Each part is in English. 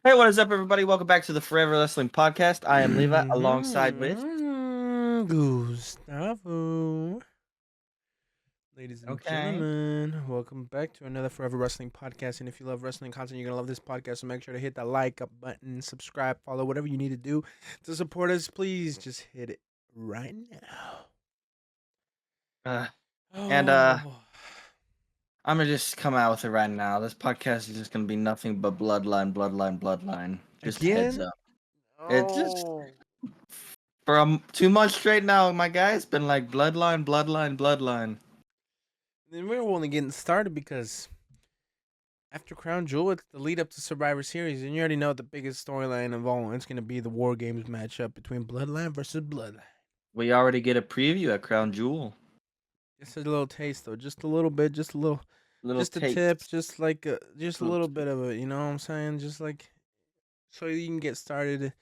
Hey, what is up, everybody? Welcome back to the Forever Wrestling Podcast. I am Levi, alongside with. Gustavo. Ladies and Okay. gentlemen, welcome back to another Forever Wrestling Podcast. And if you love wrestling content, you're going to love this podcast. So make sure to hit that like up button, subscribe, follow, whatever you need to do to support us. Please just hit it right Uh, and now. I'm gonna just come out with it right now. This podcast is just gonna be nothing but bloodline, bloodline, bloodline. Just heads Again? up. It's just Oh. for 2 months straight now, my guy. It's been like bloodline, bloodline, bloodline. Then we're only getting started because after Crown Jewel, it's the lead up to Survivor Series, and you already know the biggest storyline of all. It's going to be the War Games matchup between Bloodline versus Bloodline. We already get a preview at Crown Jewel. Just a little taste, though, just a little bit, just a Taste. tip, just like just a little Little bit of it. You know what I'm saying? Just like so you can get started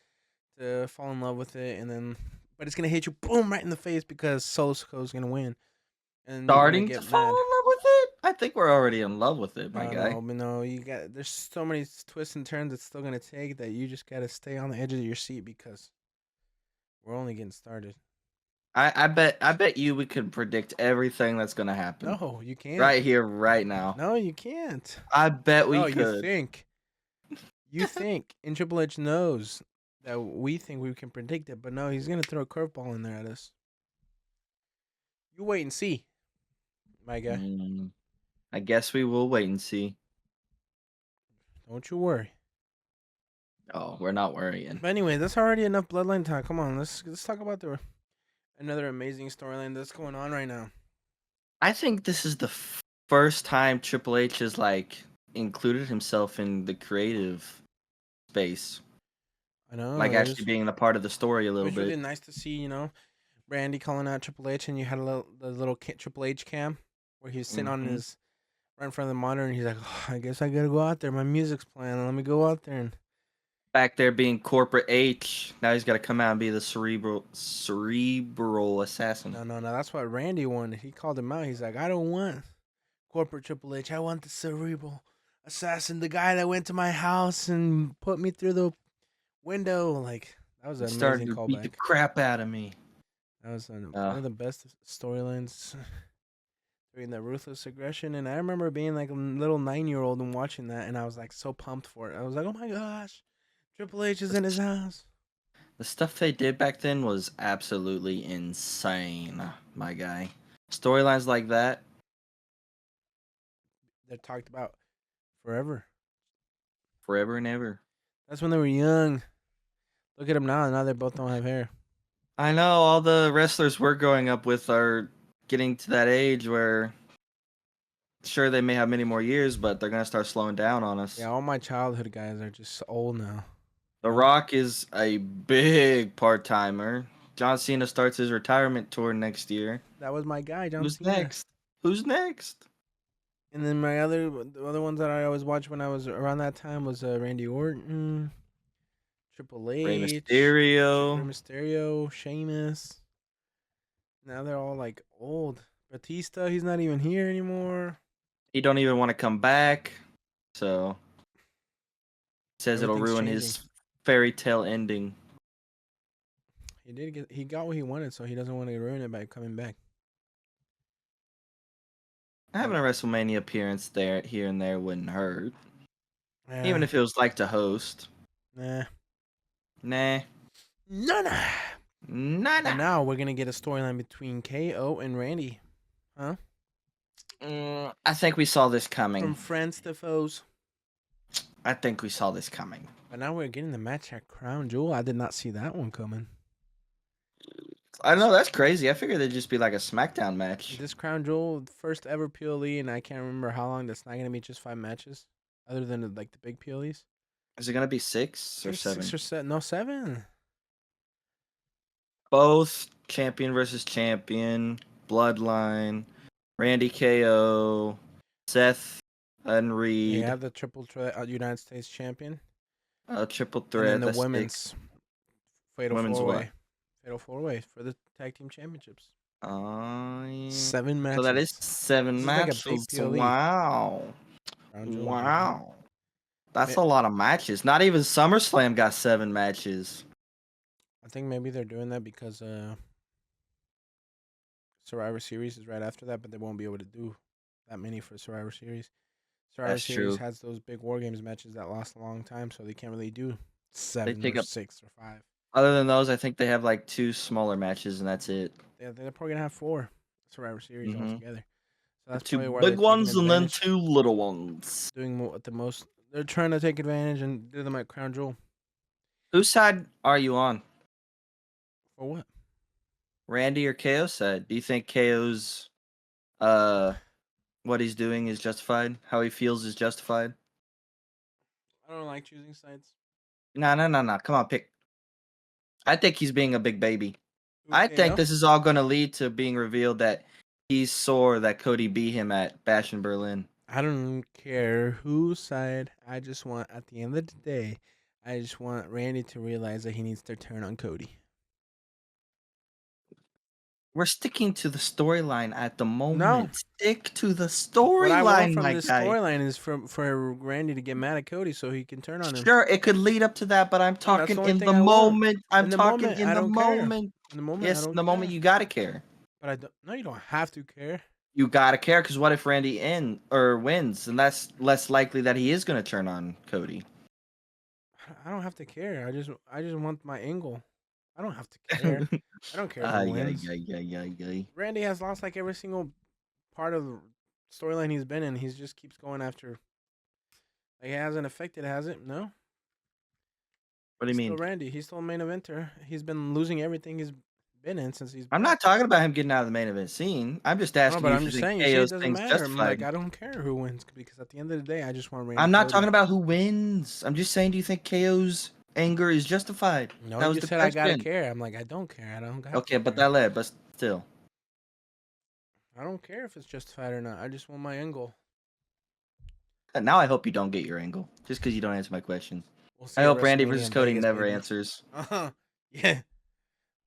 to fall in love with it, and then but it's gonna hit you boom right in the face because Solo is gonna win, and you're gonna Starting to get fall mad. in love with it. I think we're already in love with it, my No, guy. no, but no, you got there's so many twists and turns it's still gonna take that you just gotta stay on the edge of your seat because we're only getting started. I bet you we could predict everything that's gonna happen. No, you can't. Right here, right now. No, you can't. I bet we No, you could. think. You think. And Triple H knows that we think we can predict it, but no, he's gonna throw a curveball in there at us. You wait and see, my guy. I guess we will wait and see. Don't you worry. Oh, we're not worrying. But anyway, that's already enough Bloodline talk. Come on, let's talk about another amazing storyline that's going on right now. I think this is the first time Triple H has included himself in the creative space. I know. Actually being a part of the story a little It was bit. really nice to see, Randy calling out Triple H, and you had the little Triple H cam where he was sitting on his right in front of the monitor, and he's like, oh, "I guess I gotta go out there. My music's playing. Let me go out there." And back there being corporate H, now he's got to come out and be the cerebral assassin. No. That's what Randy wanted. He called him out. He's like, "I don't want corporate Triple H. I want the cerebral assassin, the guy that went to my house and put me through the window." Like that was an amazing callback. Beat the callback. crap out of me. That was one of the best storylines during the ruthless aggression. And I remember being like a little 9-year-old and watching that, and I was like so pumped for it. I was like, "Oh my gosh, Triple H is in his house." The stuff they did back then was absolutely insane, my guy. Storylines like that, they're talked about forever. Forever and ever. That's when they were young. Look at them now. Now they both don't have hair. I know all the wrestlers we're growing up with are getting to that age where, sure, they may have many more years, but they're gonna start slowing down on us. Yeah, all my childhood guys are just old now. The Rock is a big part timer. John Cena starts his retirement tour next year. That was my guy, John Who's Cena. next? Who's next? And then the other ones that I always watched when I was around that time was Randy Orton, Triple H, Rey Mysterio. Rey Mysterio, Sheamus. Now they're all like old. Batista, he's not even here anymore. He don't even want to come back. So says it'll ruin Changing. his fairy tale ending. He got what he wanted, so he doesn't want to ruin it by coming back. Having a WrestleMania appearance here and there wouldn't hurt. Yeah. Even if it was like to host. Nah. Nah. And now we're gonna get a storyline between KO and Randy. Huh? I think we saw this coming. From friends to foes. I think we saw this coming. But now we're getting the match at Crown Jewel. I did not see that one coming. I know, that's crazy. I figured it'd just be like a SmackDown match. This Crown Jewel, first ever PLE, and I can't remember how long. That's not going to be just 5 matches, other than like the big PLEs. Is it going to be 6 or 7? 6 or 7. No, 7. Both champion versus champion, Bloodline, Randy KO, Seth and Reed. You have the triple threat United States champion. Triple threat. And then the women's fatal four-way. Fatal 4-way for the tag team championships. Yeah. 7 matches. So that is 7 matches. Like a big PLE. Wow. That's a lot of matches. Not even SummerSlam got 7 matches. I think maybe they're doing that because Survivor Series is right after that, but they won't be able to do that many for Survivor Series. Survivor That's Series true. has those big War Games matches that last a long time, so they can't really do They 7 take or up 6 or 5. Other than those, I think they have like 2 smaller matches and that's it. Yeah, they're probably gonna have 4 Survivor Series Mm-hmm. altogether. So The that's 2 probably why they're big taking ones and then advantage, 2 little ones. doing the most. They're trying to take advantage and do them at Crown Jewel. Whose side are you on? For what? Randy or KO side? Do you think KO's what he's doing is justified? How he feels is justified? I don't like choosing sides. No. Come on, pick. I think he's being a big baby. Who, I think KO? this is all going to lead to being revealed that he's sore that Cody beat him at Bash in Berlin. I don't care whose side. I just want, at the end of the day, I just want Randy to realize that he needs to turn on Cody. We're sticking to the storyline at the moment. No. Stick to the What I want storyline, from my this guy. storyline is for Randy to get mad at Cody so he can turn on him. Sure, it could lead up to that, but I'm No, that's talking the only in thing the I want. moment. I'm In the talking moment, in I the don't care. moment. In the moment, I Yes, don't in the moment care. you gotta care. But I don't. No, you don't have to care. You gotta care because what if Randy wins, and that's less likely that he is gonna turn on Cody. I don't have to care. I just want my angle. I don't have to care. I don't care who wins. Randy has lost like every single part of the storyline he's been in. He just keeps going after. Like, it hasn't affected, has it? No. What do you He's mean? still Randy. He's still a main eventer. He's been losing everything he's been in since he's. I'm back. not talking about him getting out of the main event scene. I'm just No, asking but you I'm if you just think saying. You say it KO's doesn't thing's matter. I'm justified. like, I don't care who wins because at the end of the day, I just want Randy. I'm not Cody. talking about who wins. I'm just saying, do you think KO's anger is justified? No, That was you the said I gotta question. care. I'm like, I don't care. I don't got. Okay, but that led, but still. I don't care if it's justified or not. I just want my angle. And now I hope you don't get your angle, just because you don't answer my question. We'll see I at hope Randy WrestleMania versus in Cody Vegas, never baby. answers. Yeah.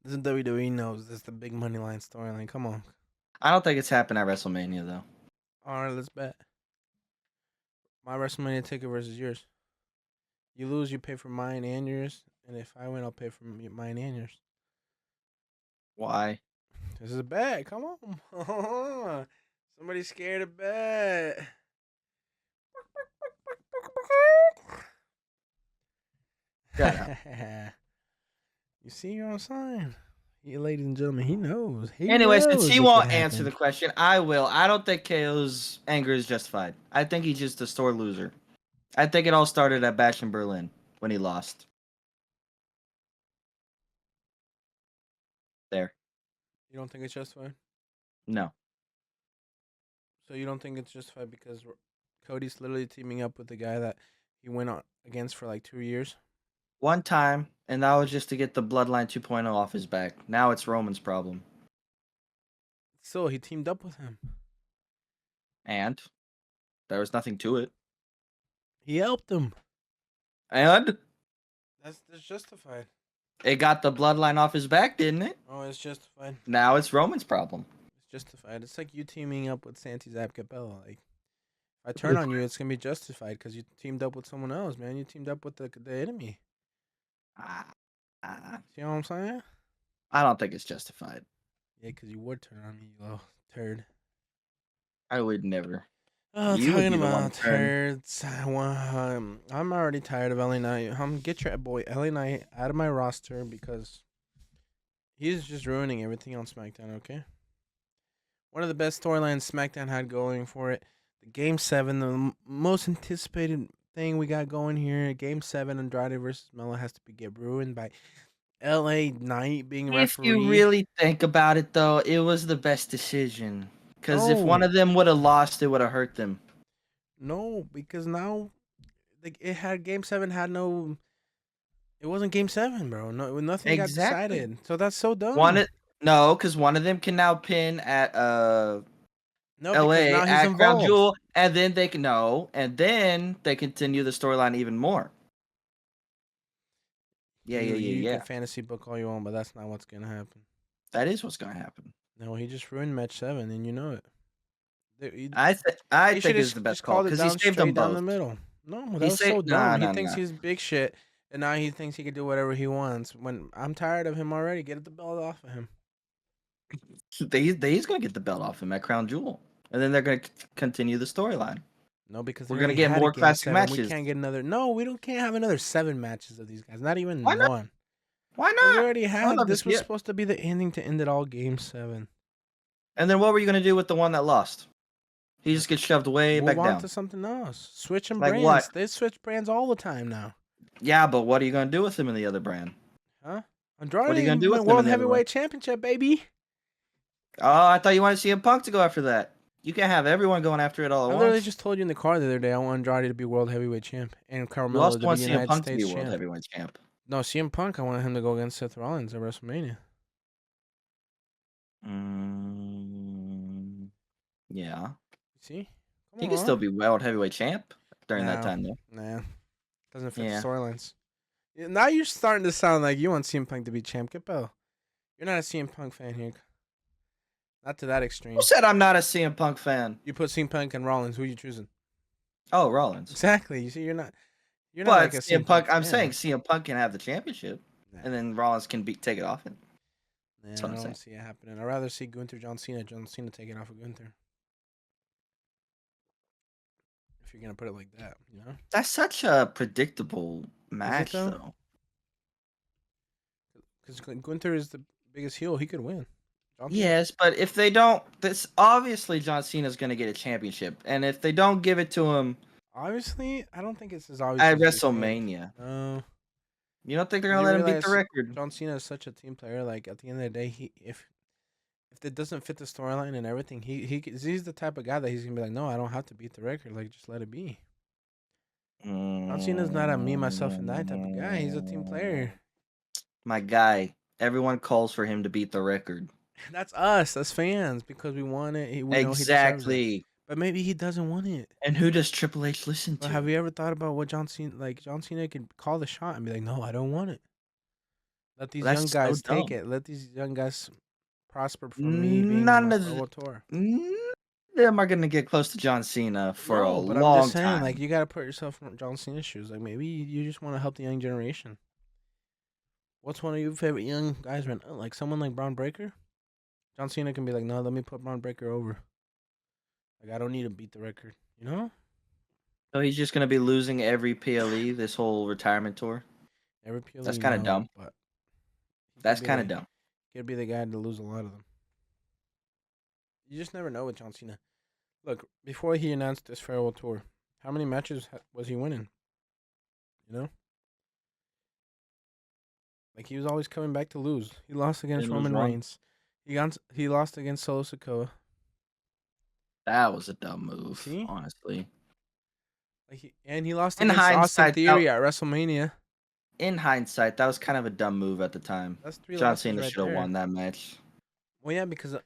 This is WWE knows this is the big money line storyline. Come on. I don't think it's happened at WrestleMania though. All right, let's bet. My WrestleMania ticket versus yours. You lose, you pay for mine and yours, and if I win, I'll pay for mine and yours. Why? This is a bet. Come on. Somebody's scared to bet. Shut up. You see what I'm saying? Ladies and gentlemen, he knows. Anyway, since he it won't could answer happen. the question, I will. I don't think KO's anger is justified. I think he's just a sore loser. I think it all started at Bash in Berlin when he lost. There. You don't think it's justified? No. So you don't think it's justified because Cody's literally teaming up with the guy that he went on against for like 2 years? One time, and that was just to get the Bloodline 2.0 off his back. Now it's Roman's problem. So he teamed up with him. And there was nothing to it. He helped him. And That's justified. it got the Bloodline off his back, didn't it? Oh, it's justified. Now it's Roman's problem. It's justified. It's like you teaming up with Santi Capella. Like, if I turn on you, it's gonna be justified because you teamed up with someone else, man. You teamed up with the enemy. See what I'm saying? I don't think it's justified. Yeah, because you would turn on me, you little turd. I would never. Oh, You would talking be the one about to turn. turds. I'm already tired of LA Knight. Get your boy LA Knight out of my roster because he's just ruining everything on SmackDown, okay? One of the best storylines SmackDown had going for it. The Game 7, the most anticipated thing we got going here. Game 7, Andrade versus Melo has to get ruined by LA Knight being referee. If you really think about it, though, it was the best decision. Because if one No. of them would have lost, it would have hurt them. No, because now it had Game 7 had no. It wasn't Game 7, bro. No, nothing got decided. So that's so dumb. No, because one of them can now pin at No, LA because now he's at Crown involved. Jewel, and then they continue the storyline even more. Yeah. You can fantasy book all you want, but that's not what's gonna happen. That is what's gonna happen. No, he just ruined match 7, and you know it. I think it's the best call because he saved them both. Down the middle. No, that He was say so dumb. nah He nah thinks nah. he's big shit, and now he thinks he can do whatever he wants. When I'm tired of him already, get the belt off of him. He's gonna get the belt off him at Crown Jewel, and then they're gonna continue the storyline. No, because they We're gonna already get had a more game classic 7. We matches. can't get another. No, we don't. Can't have another 7 matches of these guys. Not Why even not? one. Why Because we not? already I would had. love to This see was it. supposed to be the ending to end it all. Game 7. And then what were you gonna do with the one that lost? He just gets shoved way Move back on down. to something else. Switching Like what? brands. They switch brands all the time now. Yeah, but what are you gonna do with him in the other brand? Huh? What are you Andrade, gonna do with him in World the other one? Heavyweight Championship, baby. Oh, I thought you wanted CM Punk to go after that. You can't have everyone going after it all I at literally once. just told you in the car the other day I want Andrade to be World Heavyweight Champ and You Carmelo also to be want CM United Punk to be States World Champ. Heavyweight Champ. No, CM Punk, I want him to go against Seth Rollins at WrestleMania. Yeah. See? Come He could still on. be World Heavyweight Champ during that No. time, though. Nah. Doesn't fit the Yeah. storylines. Now you're starting to sound like you want CM Punk to be champ. Get Bell. You're not a CM Punk fan here. Not to that Who extreme. said I'm not a CM Punk fan? You put CM Punk and Rollins. Who are you choosing? Oh, Rollins. Exactly. You see, you're not But like a CM CM Punk Punk, I'm fan. saying CM Punk can have the championship, Nah. and then Rollins can take it off him. Nah, That's what I I'm saying. don't see it happening. I'd rather see Gunther John Cena take it off of Gunther. If you're gonna put it like that, you know? That's such a predictable match, though? though. Because Gunther is the biggest heel. He could win. Yes, but if they don't, this obviously John Cena's going to get a championship, and if they don't give it to him Obviously, I don't think it's as obvious at as you think. WrestleMania, No. you don't think they're going You to let him beat the realize record? John Cena is such a team player. Like at the end of the day, if it doesn't fit the storyline and everything, he's the type of guy that he's gonna be like, no, I don't have to beat the record. Like just let it be. John Cena's not a me, myself, and that type of guy. He's a team player. My guy, everyone calls for him to beat the record. That's us, as fans, because we want it. We know he deserves it. Exactly. But maybe he doesn't want it. And who does Triple H listen But to? have you ever thought about what John Cena could call the shot and be like, no, I don't want it. Let these young guys take it. Let these young guys prosper from me being None on of the World Tour. them are going to get close to John Cena for a but long I'm just saying, time. like, you got to put yourself in John Cena's shoes. Like, maybe you just want to help the young generation. What's one of your favorite young guys right now? Like, someone like Braun Breaker? John Cena can be like, no, let me put Braun Breaker over. Like, I don't need to beat the record, you know? So he's just going to be losing every PLE this whole retirement tour? Every PLE, That's kind of dumb. But That's kind of dumb. He could be the guy to lose a lot of them. You just never know with John Cena. Look, before he announced this farewell tour, how many matches was he winning? You know? Like, he was always coming back to lose. He lost against Roman Reigns. He lost against Solo Sikoa. That was a dumb move, See? honestly. Like he lost against Austin Theory at WrestleMania. In hindsight, that was kind of a dumb move at the time. That's 3 John losses Cena right should have there. won that match. Well, yeah, because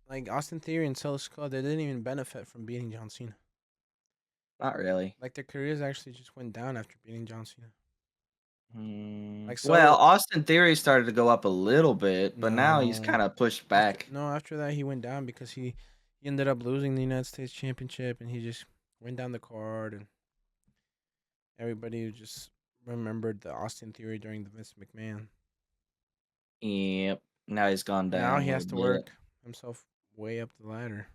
like Austin Theory and Solo Sikoa, they didn't even benefit from beating John Cena. Not really. Like their careers actually just went down after beating John Cena. Well, Austin Theory started to go up a little bit, but now he's kind of pushed back. After that he went down because he ended up losing the United States Championship, and he just went down the card, and everybody just remembered the Austin Theory during the Vince McMahon. Yep. Now he's gone down. Now he has to work himself way up the ladder.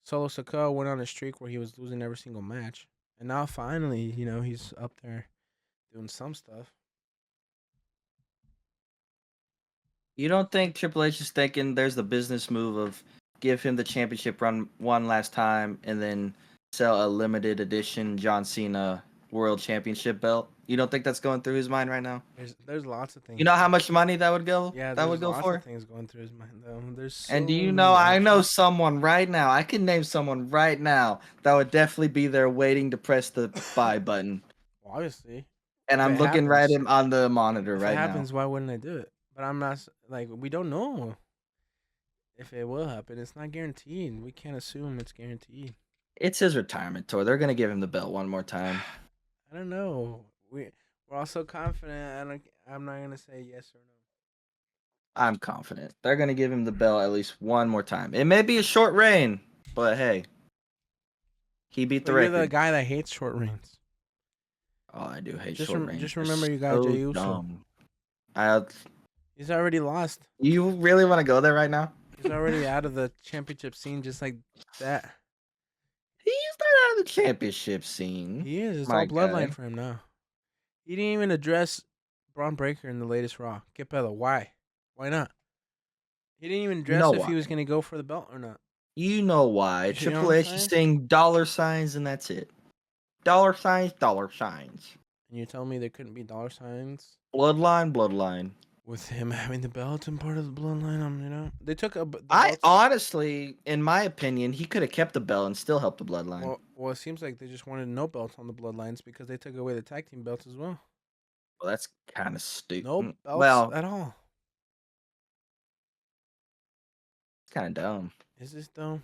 Solo Sikoa went on a streak where he was losing every single match, and now finally, he's up there doing some stuff. You don't think Triple H is thinking there's the business move of give him the championship run one last time and then sell a limited edition John Cena World Championship belt? You don't think that's going through his mind right now? There's lots of things. You know how much money that would go? Yeah, that would go lots for. Of things going through his mind though. And do you know? I know someone right now. I can name someone right now that would definitely be there waiting to press the buy button. Well, obviously. And I'm looking right on the monitor right now. If it happens, why wouldn't I do it? But I'm not we don't know if it will happen. It's not guaranteed. We can't assume it's guaranteed. It's his retirement tour. They're gonna give him the belt one more time. I don't know. We're also confident. I'm not gonna say yes or no. I'm confident they're gonna give him the belt at least one more time. It may be a short reign, but hey. He beat But the you're the record. guy that hates short reigns. Oh, I do hate short reigns. Just It's remember you got Jey so Uso. dumb. I, He's already lost. you really want to go there right now? He's already out of the championship scene just like that. He's not out of the championship scene. He is. It's My all bloodline guy. for him now. He didn't even address Braun Breaker in the latest Raw. Get better. Why? Why not? He didn't even You know address if why? he was going to go for the belt or not. You know why? You know what Triple I'm H is saying? saying dollar signs and that's it. Dollar signs, dollar signs. And you're telling me there couldn't be dollar signs Bloodline, bloodline. with him having the belt and part of the bloodline? They took the I belts. honestly, in my opinion, he could have kept the belt and still helped the bloodline. Well, it seems like they just wanted no belts on the bloodlines because they took away the tag team belts as well. Well, that's kind of stupid. No belts Well, at all. it's kind of dumb. Is this though?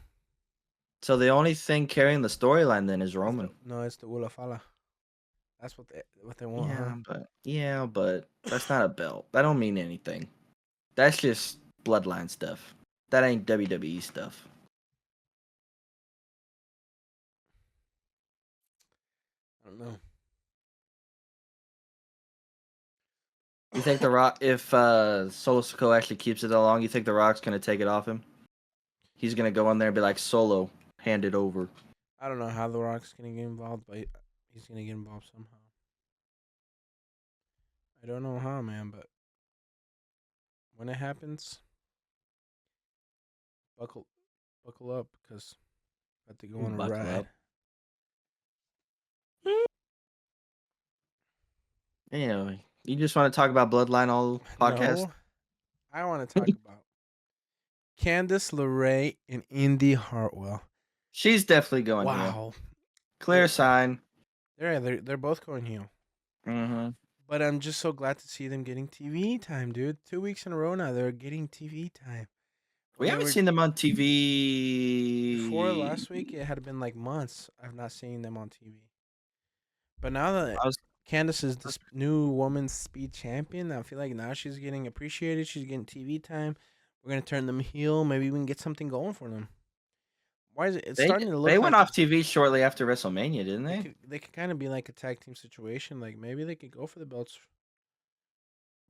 So the only thing carrying the storyline then is Roman. No, it's the Ulafala. That's what they want, huh? But that's not a belt. That don't mean anything. That's just bloodline stuff. That ain't WWE stuff. I don't know. You think the Rock, if Solo Sikoa actually keeps it that long, you think the Rock's gonna take it off him? He's gonna go in there and be like, Solo, hand it over. I don't know how The Rock's gonna get involved, but he's gonna get involved somehow. I don't know how, man, but when it happens, buckle up because about to go on a Buckle ride. up. Anyway, you just want to talk about Bloodline all podcast? No, I want to talk about Candice LeRae and Indy Hartwell. She's definitely going heel. Wow, Clear sign. they're both going heel. Mm-hmm. But I'm just so glad to see them getting TV time, dude. 2 weeks in a row now, they're getting TV time. We haven't seen them on TV. Before last week, it had been like months. I've not seen them on TV. But now that Candice is this new woman's speed champion, I feel like now she's getting appreciated. She's getting TV time. We're gonna turn them heel. Maybe we can get something going for them. Why is it? It's starting to look. They went off TV shortly after WrestleMania, didn't they? They could kind of be like a tag team situation. Like maybe they could go for the belts.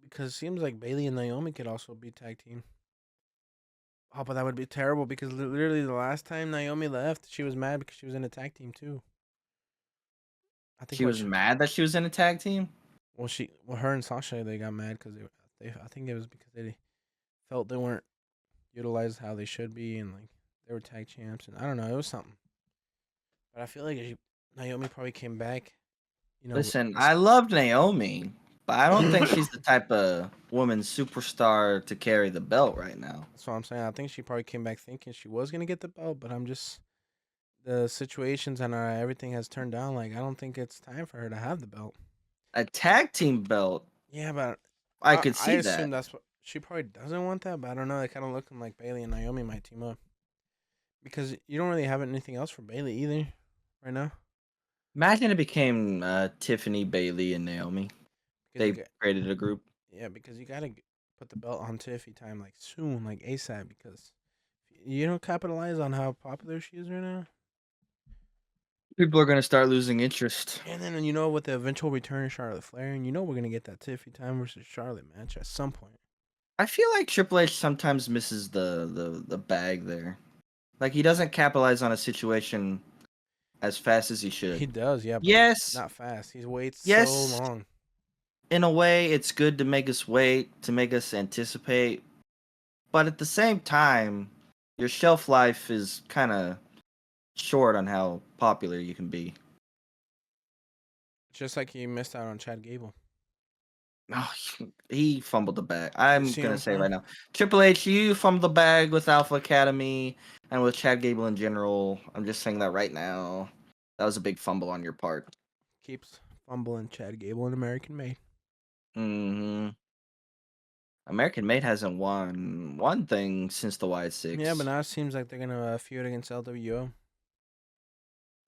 Because it seems like Bailey and Naomi could also be tag team. Oh, but that would be terrible because literally the last time Naomi left, she was mad because she was in a tag team too. I think she was mad that she was in a tag team. Well, her and Sasha, they got mad because I think it was because they felt they weren't utilized how they should be, and like they were tag champs, and I don't know, it was something. But I feel like Naomi probably came back. Listen, I love Naomi, but I don't think she's the type of woman superstar to carry the belt right now. That's what I'm saying. I think she probably came back thinking she was gonna get the belt, but the situations and everything has turned down. Like I don't think it's time for her to have the belt. A tag team belt. Yeah, but I could see that. I assume that's what she probably doesn't want that, but I don't know. They kind of looking like Bailey and Naomi might team up because you don't really have anything else for Bailey either right now. Imagine it became Tiffany, Bailey, and Naomi. They created a group. Yeah, because you gotta put the belt on Tiffy time like soon, like ASAP, because you don't capitalize on how popular she is right now. People are gonna start losing interest. And then with the eventual return of Charlotte Flair, and we're gonna get that Tiffy time versus Charlotte match at some point. I feel like Triple H sometimes misses the bag there. Like he doesn't capitalize on a situation as fast as he should. He does, yeah. But yes, not fast. He waits so long. In a way, it's good to make us wait, to make us anticipate. But at the same time, your shelf life is kind of short on how popular you can be. Just like he missed out on Chad Gable. Oh, he fumbled the bag. I'm going to say right now. Triple H, you fumbled the bag with Alpha Academy and with Chad Gable in general. I'm just saying that right now. That was a big fumble on your part. Keeps fumbling Chad Gable and American Made. Mm-hmm. American Made hasn't won one thing since the Wyatt 6. Yeah, but now it seems like they're going to feud against LWO.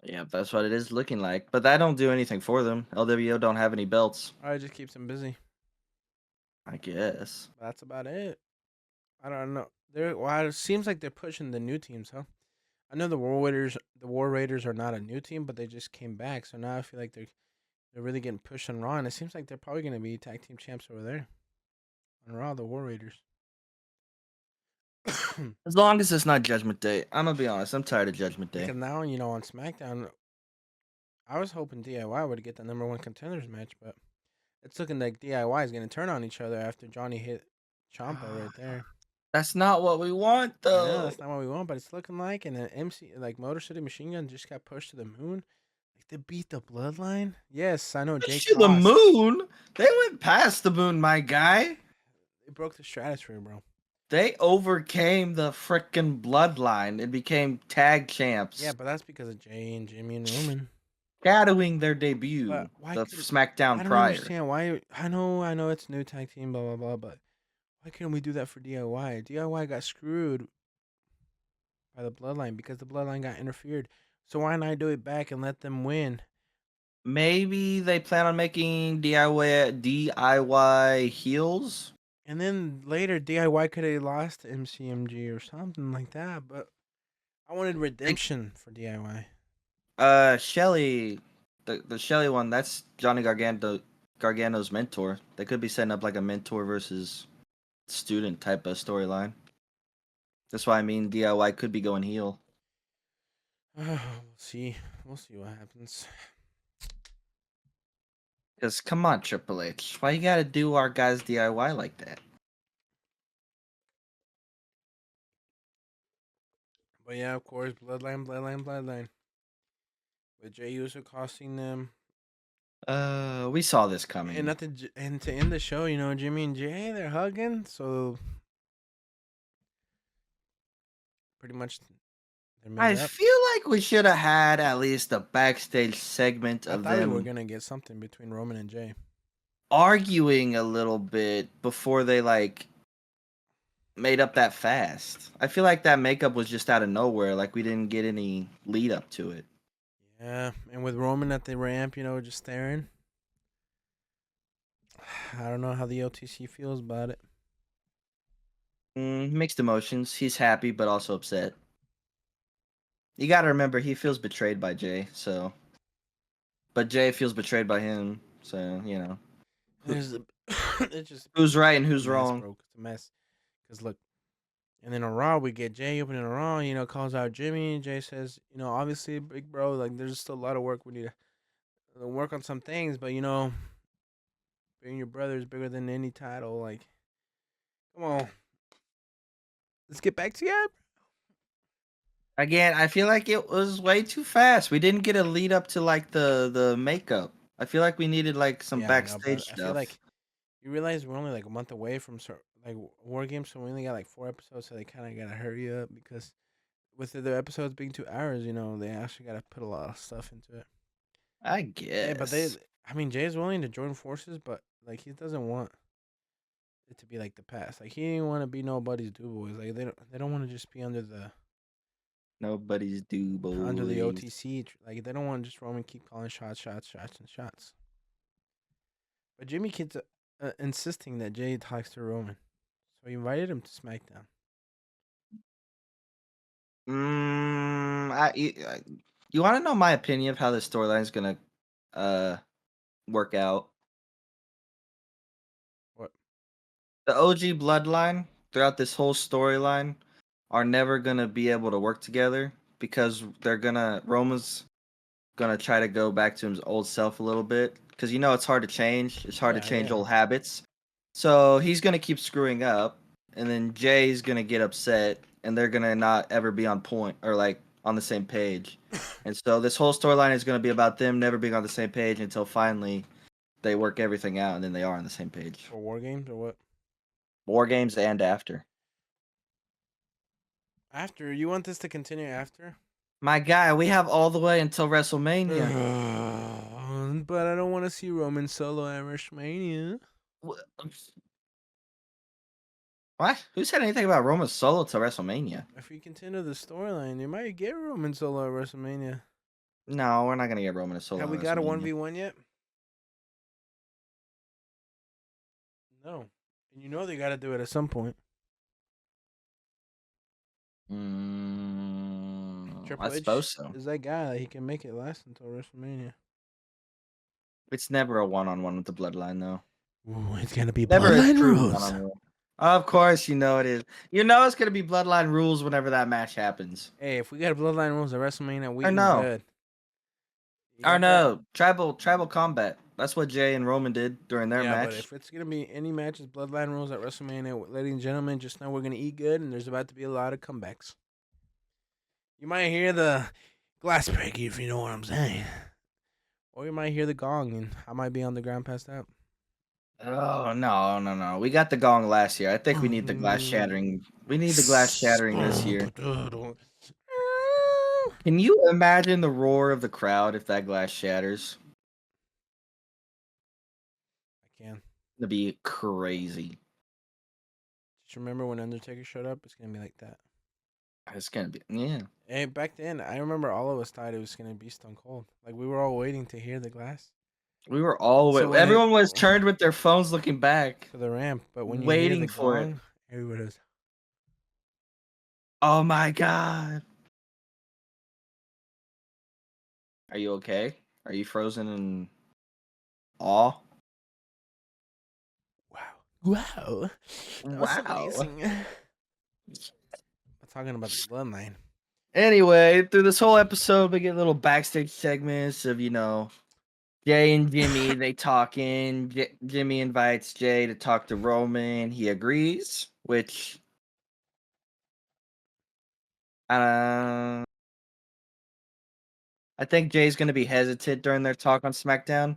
Yeah, that's what it is looking like. But that don't do anything for them. LWO don't have any belts. It just keeps them busy. I guess. That's about it. I don't know. It seems like they're pushing the new teams, huh? I know the War Raiders are not a new team, but they just came back. So now I feel like they're really getting pushed on Raw, and it seems like they're probably going to be tag team champs over there on Raw. The War Raiders. As long as it's not Judgment Day. I'm gonna be honest. I'm tired of Judgment Day. Because now on SmackDown, I was hoping DIY would get the number one contenders match, but it's looking like DIY is going to turn on each other after Johnny hit Champa right there. That's not what we want, I know though. that's not what we want, but it's looking like, and an MC like Motor City Machine Gun just got pushed to the moon. Like they beat the Bloodline. Yes, I know Jay To the Cross. moon? They went past the moon, my guy. They broke the stratosphere, bro. They overcame the frickin' Bloodline and became tag champs. Yeah, but that's because of Jay and Jimmy and Roman. Shadowing their debut, But why the could SmackDown I don't prior. understand why. I know it's new tag team, blah blah blah, but why couldn't we do that for DIY? DIY got screwed by the Bloodline because the Bloodline got interfered. So why not do it back and let them win? Maybe they plan on making DIY heels. And then later, DIY could have lost to MCMG or something like that. But I wanted redemption for DIY. Shelly, the Shelly one. That's Johnny Gargano's mentor. They could be setting up like a mentor versus student type of storyline. That's why I mean DIY could be going heel. We'll see. We'll see what happens. Because come on, Triple H, why you gotta do our guys DIY like that? But yeah, of course, Bloodline. With Jey Uso costing them. We saw this coming. And to end the show, Jimmy and Jay, they're hugging. So pretty much they're made I up. feel like we should have had at least a backstage segment of I thought them we were gonna get something between Roman and Jay. arguing a little bit before they made up that fast. I feel like that makeup was just out of nowhere. Like we didn't get any lead up to it. Yeah, and with Roman at the ramp, just staring. I don't know how the OTC feels about it. Mixed emotions. He's happy but also upset. You got to remember he feels betrayed by Jay, so. But Jay feels betrayed by him, so It's just who's right and it's who's a mess, wrong. bro. It's a mess. Cause look, and then on Raw we get Jay opening a Raw. Calls out Jimmy. Jay says, obviously, big bro, like there's still a lot of work we need to work on some things, but being your brother is bigger than any title. Like, come on, let's get back together. Again, I feel like it was way too fast. We didn't get a lead up to the makeup. I feel like we needed some Yeah, I know, backstage but stuff. I feel like you realize we're only like a month away from War Games, so we only got like 4 episodes, so they kind of gotta hurry up because with the episodes being 2 hours, they actually gotta put a lot of stuff into it. I guess. Yeah, but Jay's willing to join forces, but like he doesn't want it to be like the past. Like he didn't want to be nobody's do boys. Like they don't want to just be under the Nobody's do boys. OTC. Like they don't want just Roman keep calling shots. But Jimmy keeps insisting that Jay talks to Roman, so he invited him to SmackDown. You want to know my opinion of how this storyline is gonna work out? What? The OG Bloodline throughout this whole storyline are never gonna be able to work together because Roman's gonna try to go back to his old self a little bit because it's hard to change. It's hard to change old habits. So he's gonna keep screwing up, and then Jay's gonna get upset, and they're gonna not ever be on point or on the same page. And so this whole storyline is gonna be about them never being on the same page until finally they work everything out, and then they are on the same page. For War Games or what? War Games and after. After you want this to continue after? My guy, we have all the way until WrestleMania. But I don't want to see Roman solo at WrestleMania. What? Who said anything about Roman solo to WrestleMania? If we continue the storyline, you might get Roman solo at WrestleMania. No, we're not gonna get Roman solo. Have we got a 1v1 yet? No. And they got to do it at some point. Triple I H suppose so. is that guy that he can make it last until WrestleMania. It's never a one-on-one with the Bloodline, though. Ooh, it's gonna be Never a Bloodline true rules. one-on-one. Of course, you know it is. You know it's gonna be Bloodline rules whenever that match happens. Hey, if we got Bloodline rules at WrestleMania, we Or eating no. good. You Or got that? no. Tribal combat. That's what Jay and Roman did during their Yeah, but match. if it's gonna be any matches, Bloodline rules at WrestleMania, ladies and gentlemen, just know we're gonna eat good, and there's about to be a lot of comebacks. You might hear the glass break if you know what I'm saying, or you might hear the gong, and I might be on the ground passed out. Oh no. We got the gong last year. I think we need the glass shattering. We need the glass shattering this year. Can you imagine the roar of the crowd if that glass shatters? I can. It'd be crazy. Just remember when Undertaker showed up, it's gonna be like that. It's gonna be yeah. Hey, back then, I remember all of us thought it was gonna be Stone Cold. Like we were all waiting to hear the glass. We were all So when everyone was turned with their phones looking back, to the ramp, but when you hear the waiting for it. gong, everybody was. Oh my god. Are you okay? Are you frozen in awe? Wow, that was Wow. amazing. I'm talking about the bloodline. Anyway, through this whole episode, we get little backstage segments of, Jay and Jimmy. They talking. Jimmy invites Jay to talk to Roman. He agrees, which I think Jay's going to be hesitant during their talk on SmackDown.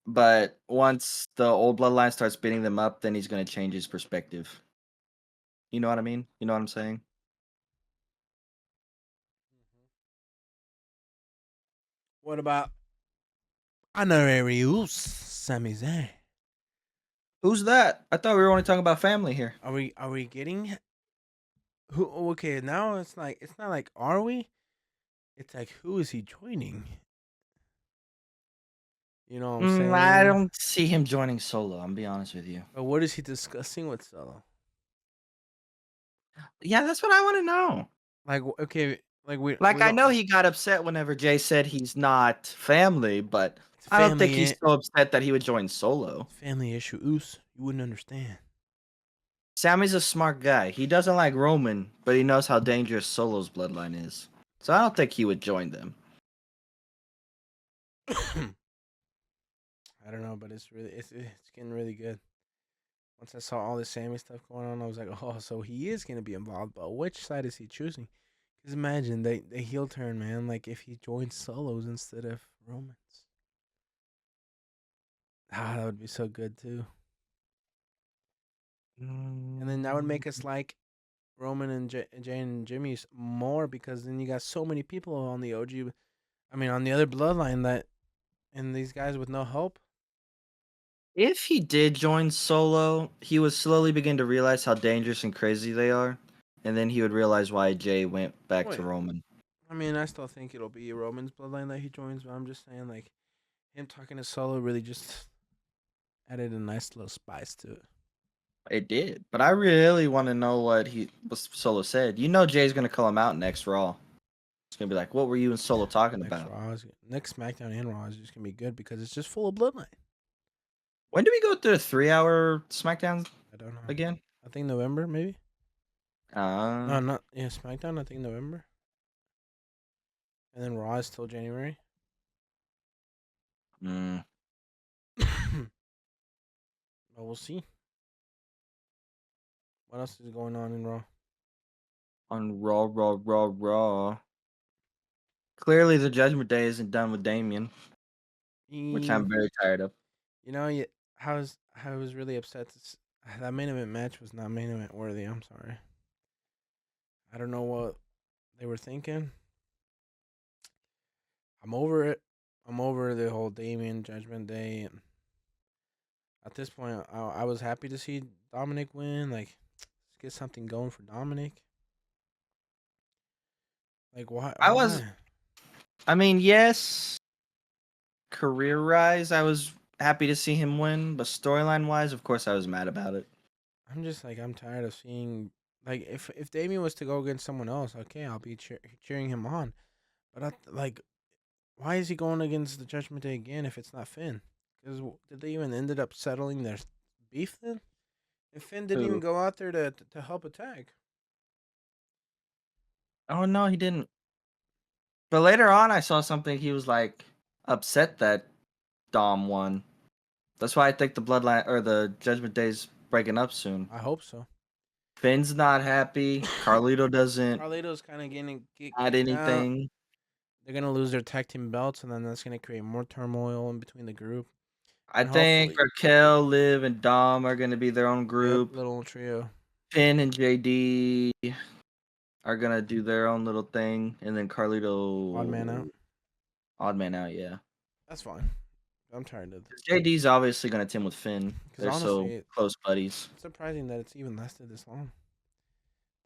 But once the old bloodline starts beating them up, then he's going to change his perspective. You know what I mean? You know what I'm saying? What about honorarius, Sami Zayn? Who's that? I thought we were only talking about family here. Are we getting who? Okay, now it's not like are we? It's like who is he joining? You know what I'm I saying? don't see him joining Solo. I'm be honest with you. But what is he discussing with Solo? Yeah, that's what I want to know. Like okay, we I don't. know he got upset whenever Jay said he's not family, but It's a I don't think family. he's so upset that he would join Solo. Family issue. Oos, you wouldn't understand. Sammy's a smart guy. He doesn't like Roman, but he knows how dangerous Solo's bloodline is. So I don't think he would join them. I don't know, but it's getting really good. Once I saw all this Sammy stuff going on, I was like, oh, so he is gonna be involved, but which side is he choosing? Because imagine the heel turn, man. Like if he joins Solos instead of Romans, that would be so good too. And then that would make us like Roman and Jay and Jimmy's more because then you got so many people on the OG. I mean, on the other bloodline that and these guys with no hope. If he did join Solo, he would slowly begin to realize how dangerous and crazy they are, and then he would realize why Jay went back to Wait, Roman. I mean, I still think it'll be Roman's bloodline that he joins, but I'm just saying like him talking to Solo really just added a nice little spice to it. It did, but I really want to know what Solo said. You know, Jay's gonna call him out next Raw. It's gonna be like, "What were you and Solo talking about?" Next SmackDown and Raw is just gonna be good because it's just full of bloodline. When do we go to a 3-hour SmackDown I don't know. again? I think November maybe. Uh, No, not yeah SmackDown. I think November, and then Raw is till January. mm, But we'll see. What else is going on in Raw? on Raw. Clearly, the Judgment Day isn't done with Damien, which I'm very tired of. You know, I was really upset. That main event match was not main event worthy. I'm sorry. I don't know what they were thinking. I'm over it. I'm over the whole Damien Judgment Day, and at this point, I was happy to see Dominic win. Like, let's get something going for Dominic. Like, why? I was, Why? I mean, yes, career rise, I was happy to see him win, but storyline wise, of course, I was mad about it. I'm just like I'm tired of seeing Like if Damien was to go against someone else, okay, I'll be cheering him on. But like, why is he going against the Judgment Day again if it's not Finn? Because did they even ended up settling their beef then? And Finn didn't even Who? go out there to help attack. Oh no, he didn't. But later on, I saw something. He was like upset that Dom won. That's why I think the Bloodline or the Judgment Day's breaking up soon. I hope so. Finn's not happy. Carlito doesn't Carlito's kind of getting get add kicked out. anything. They're gonna lose their tag team belts, and then that's gonna create more turmoil in between the group. I And think hopefully, Raquel, Liv, and Dom are going to be their own yep, group. little trio, Finn and JD are going to do their own little thing. And then odd man out. Carlito, odd man out, yeah. That's fine. I'm tired of this. JD's obviously going to team with Finn. Because They're so honestly, close buddies. it's surprising that it's even lasted this long.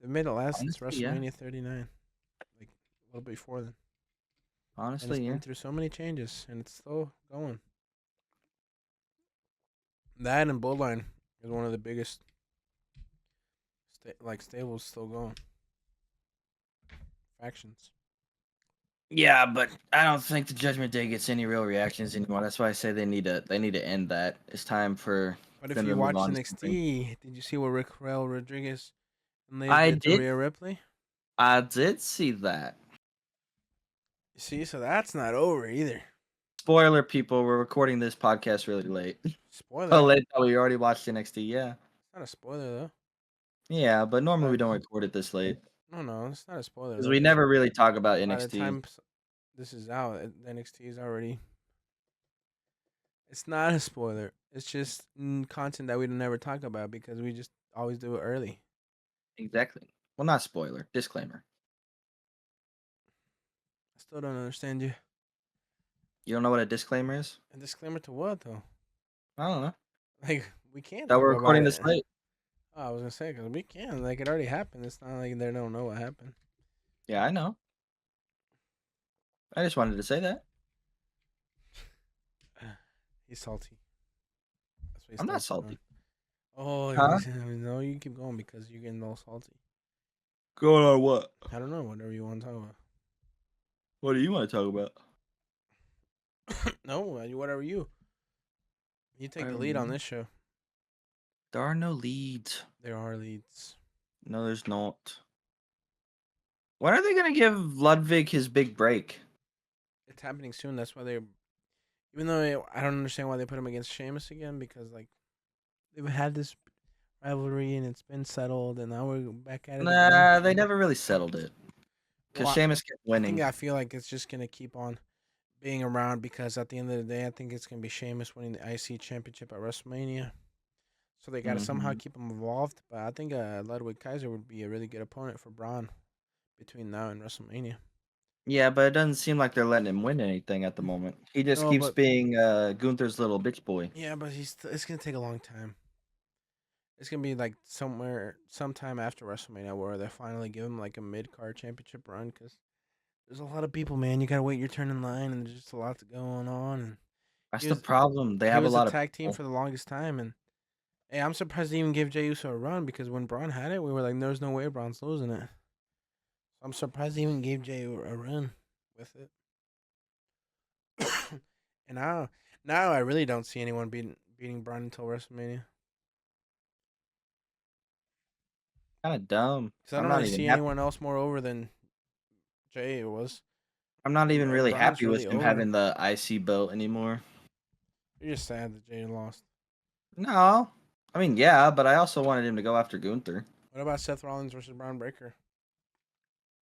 They've made it last since Honestly, yeah. WrestleMania 39, like a little before then. And Honestly, it's yeah. been through so many changes, and it's still going. That and Bloodline is one of the biggest, stables still going. Factions. Yeah, but I don't think the Judgment Day gets any real reactions anymore. That's why I say they need to end that. It's time for But if them you to move watch on to something. NXT, did you see what Raquel Rodriguez and Liv I did to did Rhea Ripley? I did see that. You see, so that's not over either. Spoiler, people, we're recording this podcast really late. Spoiler. Oh, late that we already watched NXT, yeah. It's not a spoiler though. Yeah, but normally we don't record it this late. No, it's not a spoiler Because though. we never really talk about By the NXT. time this is out, NXT is already. It's not a spoiler. It's just content that we never talk about because we just always do it early. Exactly. Well, not spoiler. Disclaimer. I still don't understand you. You don't know what a disclaimer is? A disclaimer to what though? I don't know. Like we can't That talk we're about recording it. this late. Oh, I was gonna say because we can. Like it already happened. It's not like they don't know what happened. Yeah, I know. I just wanted to say that. He's salty. That's what he I'm not starts salty. Oh, Huh? no, you keep going because you're getting all salty. Going on what? I don't know. Whatever you want to talk about. What do you want to talk about? No, whatever you. You take the lead on this show. There are no leads. There are leads. No, there's not. When are they going to give Ludwig his big break? It's happening soon. That's why they're. Even though I don't understand why they put him against Sheamus again, because like they've had this rivalry and it's been settled, and now we're back at it again. They never really settled it. Because Sheamus kept winning. I feel like it's just gonna keep on being around because at the end of the day, I think it's gonna be Sheamus winning the IC Championship at WrestleMania. So they gotta somehow keep him involved. But I think Ludwig Kaiser would be a really good opponent for Braun between now and WrestleMania. Yeah, but it doesn't seem like they're letting him win anything at the moment. He just keeps being Gunther's little bitch boy. Yeah, but it's gonna take a long time. It's gonna be like sometime after WrestleMania where they finally give him like a mid card championship run because there's a lot of people, man. You gotta wait your turn in line, and there's just a lot going on. And That's the problem. They have a lot of tag team for the longest time, and hey, I'm surprised they even gave Jey Uso a run because when Braun had it, we were like, "There's no way Braun's losing it." So I'm surprised they even gave Jey a run with it. And now I really don't see anyone beating Braun until WrestleMania. Kind of dumb. Because I don't really see anyone else more over than Jey was. I'm not even really Braun's happy really with him over. having the IC belt anymore. You're just sad that Jey lost. No. I mean, yeah, but I also wanted him to go after Gunther. What about Seth Rollins versus Braun Breaker?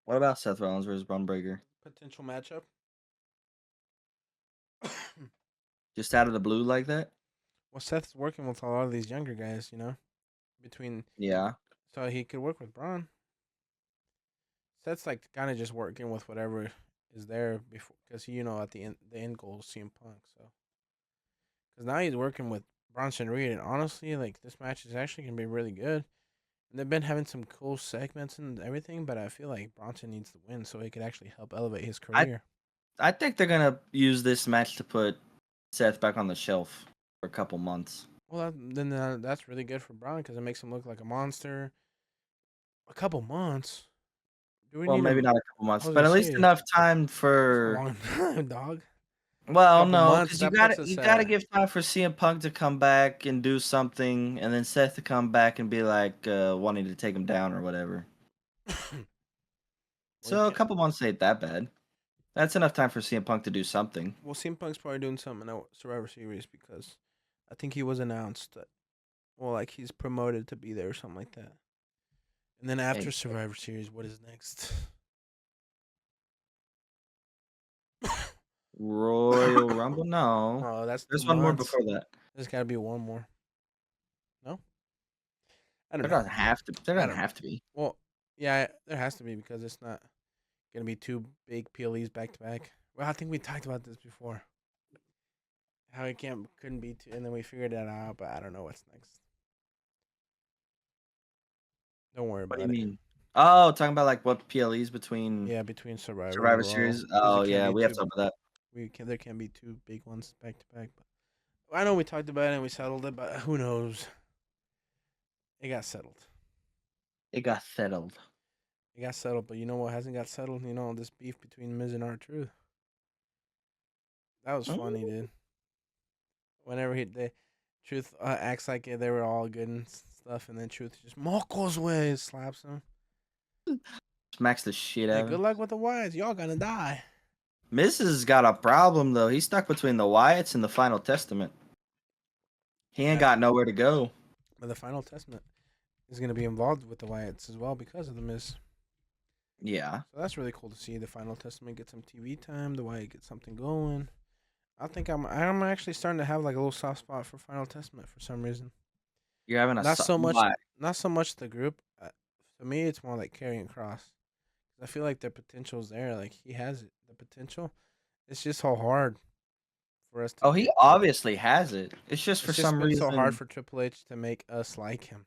What about Seth Rollins versus Braun Breaker? Potential matchup? Just out of the blue like that? Well, Seth's working with a lot of these younger guys, you know? Yeah. So he could work with Braun. Seth's like kind of just working with whatever is there before, because at the end goal is CM Punk. So, because now he's working with Bronson Reed, and honestly, like this match is actually gonna be really good. And they've been having some cool segments and everything, but I feel like Bronson needs to win so he could actually help elevate his career. I think they're gonna use this match to put Seth back on the shelf for a couple months. Well, then that's really good for Braun because it makes him look like a monster. A couple months. Do we Well, need maybe him? not a couple I months, was but gonna at least say enough time it's a for. long time, dog. Well, Couple no, months. because you That gotta puts us you gotta at. give time for CM Punk to come back and do something, and then Seth to come back and be like wanting to take him down or whatever. Well, you So a can't. couple months ain't that bad. That's enough time for CM Punk to do something. Well, CM Punk's probably doing something at Survivor Series because I think he was announced that. Well, like he's promoted to be there or something like that. And then after Hey, Survivor Series, what is next? Royal Rumble? No, Oh, that's two there's one more months. before that. There's got to be one more. No, I don't There know. doesn't have to. There I doesn't don't know. have to be. Well, yeah, there has to be because it's not gonna be two big PLEs back to back. Well, I think we talked about this before. How it couldn't be two, and then we figured that out. But I don't know what's next. Don't worry What do you about it. mean? Oh, talking about like what PLEs between Yeah, between Survivor and Survivor Raw, Series? because Oh it can't yeah, be we have to two. talk about that. There can be two big ones back to back. But I know we talked about it and we settled it, but who knows? It got settled. It got settled. It got settled, but you know what hasn't got settled? You know this beef between Miz and R-Truth. That was funny, Mm, dude. Whenever the Truth acts like they were all good and stuff, and then Truth just Moko's way slaps him. Smacks the shit Hey, out of good him. luck with the Wyatts. Y'all gonna die. Mrs. got a problem though. He's stuck between the Wyatts and the Final Testament. He ain't Yeah, got nowhere to go. but the Final Testament is gonna be involved with the Wyatts as well because of the Miz. Yeah. So that's really cool to see the Final Testament get some TV time. The Wyatt get something going. I think I'm actually starting to have like a little soft spot for Final Testament for some reason. You're having a Not so much, why? not so much the group. To me, it's more like Karrion Cross. I feel like the potential's there. Like he has it, the potential. It's just so hard for us to Oh, he get. obviously has it. It's just for It's just some been so hard reason. for Triple H to make us like him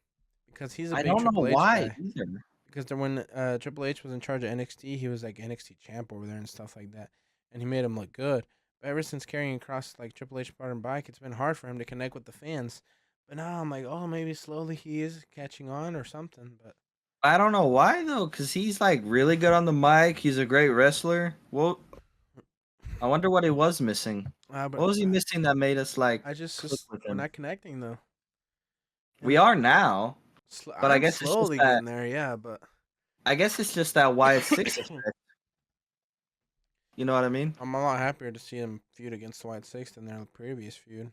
because he's a I big don't know Triple H why guy. either. Because then when Triple H was in charge of NXT, he was like NXT champ over there and stuff like that, and he made him look good. But ever since Karrion Cross, like Triple H brought him back, it's been hard for him to connect with the fans. But now I'm like, oh, maybe slowly he is catching on or something. But I don't know why though, because he's like really good on the mic. He's a great wrestler. Well, I wonder what he was missing. but What was he missing that made us like I just, click with we're him? not connecting though. We And are now, but I I'm guess it's just slowly that. getting there, yeah. But I guess it's just that Wyatt Six effect. You know what I mean? I'm a lot happier to see him feud against the White Six than their previous feud.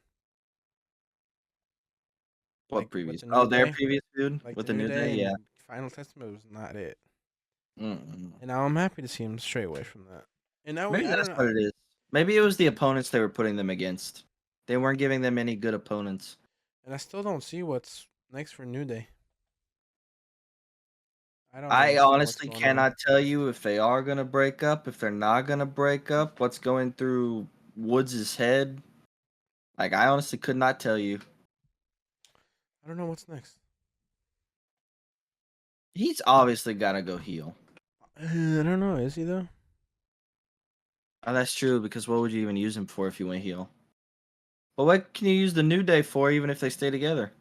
What Like with previous? the Oh, New their Day, previous feud like with the the New New Day. Day Yeah. and Final Testament was not it. Mm-mm. And now I'm happy to see him straight away from that. And now Maybe I don't that's know. what it is. Maybe it was the opponents they were putting them against. They weren't giving them any good opponents. And I still don't see what's next for New Day. I don't I understand what's honestly going on. cannot tell you if they are gonna break up, if they're not gonna break up, what's going through Woods' head. Like I honestly could not tell you. I don't know what's next. He's obviously gotta go heel. I don't know. Is he though? Oh, that's true, because what would you even use him for if you went heel? But what can you use the New Day for even if they stay together?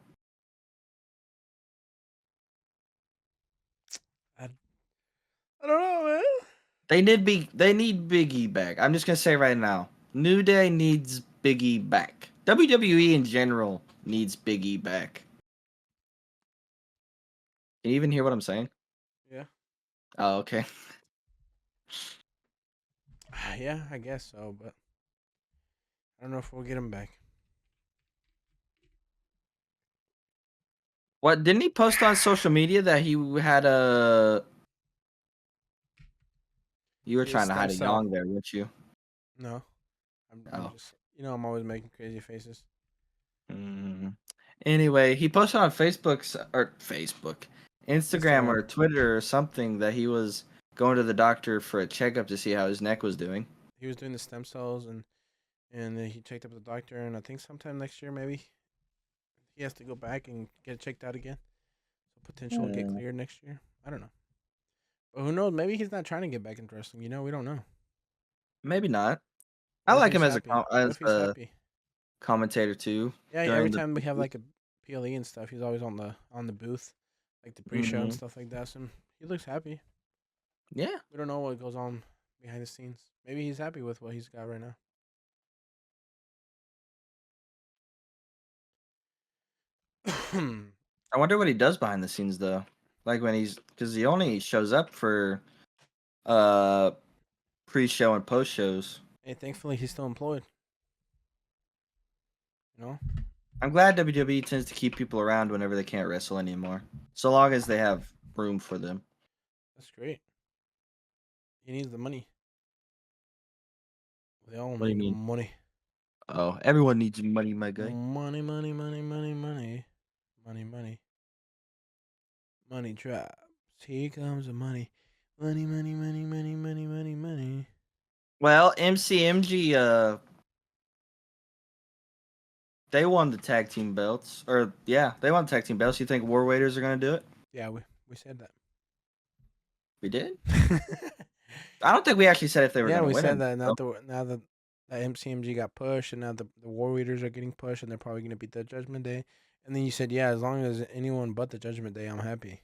I, I don't know, man. They need Big E back. I'm just gonna say right now. New Day needs Big E back. WWE in general needs Big E back. Can you even hear what I'm saying? Yeah. Oh, okay. Yeah, I guess so, but I don't know if we'll get him back. What didn't he post on social media that he had a? You were His trying to stem hide a cell. yawn there, weren't you? No. I'm Oh. just, I'm always making crazy faces. Mm. Anyway, he posted on Instagram Instagram. or Twitter or something that he was going to the doctor for a checkup to see how his neck was doing. He was doing the stem cells and then he checked up with the doctor and I think sometime next year maybe he has to go back and get it checked out again. So potential get Mm, cleared next year. I don't know. But who knows? Maybe he's not trying to get back into wrestling. We don't know. maybe not. I What if like he's him happy? What as if he's a happy? commentator too Yeah, every during the. time we have like a PLE and stuff, he's always on the booth, like the pre-show and stuff like that. So he looks happy. Yeah. We don't know what goes on behind the scenes. Maybe he's happy with what he's got right now. I wonder what he does behind the scenes though. Like when because he only shows up for pre-show and post shows. Hey, thankfully he's still employed. You know? I'm glad WWE tends to keep people around whenever they can't wrestle anymore, so long as they have room for them. That's great. He needs the money. They all What do you need mean? money. Oh, everyone needs money, my guy. Money, money, money, money, money. Money, money. Money drops. Here comes the money. Money, money, money, money, money, money, money. Well, MCMG, they won the tag team belts. Or, yeah, they won the tag team belts. You think War Raiders are going to do it? Yeah, we said that. We did? I don't think we actually said if they were going to win. Yeah, we said that. Now that the MCMG got pushed, and now the War Raiders are getting pushed, and they're probably going to beat the Judgment Day. And then you said, yeah, as long as anyone but the Judgment Day, I'm happy.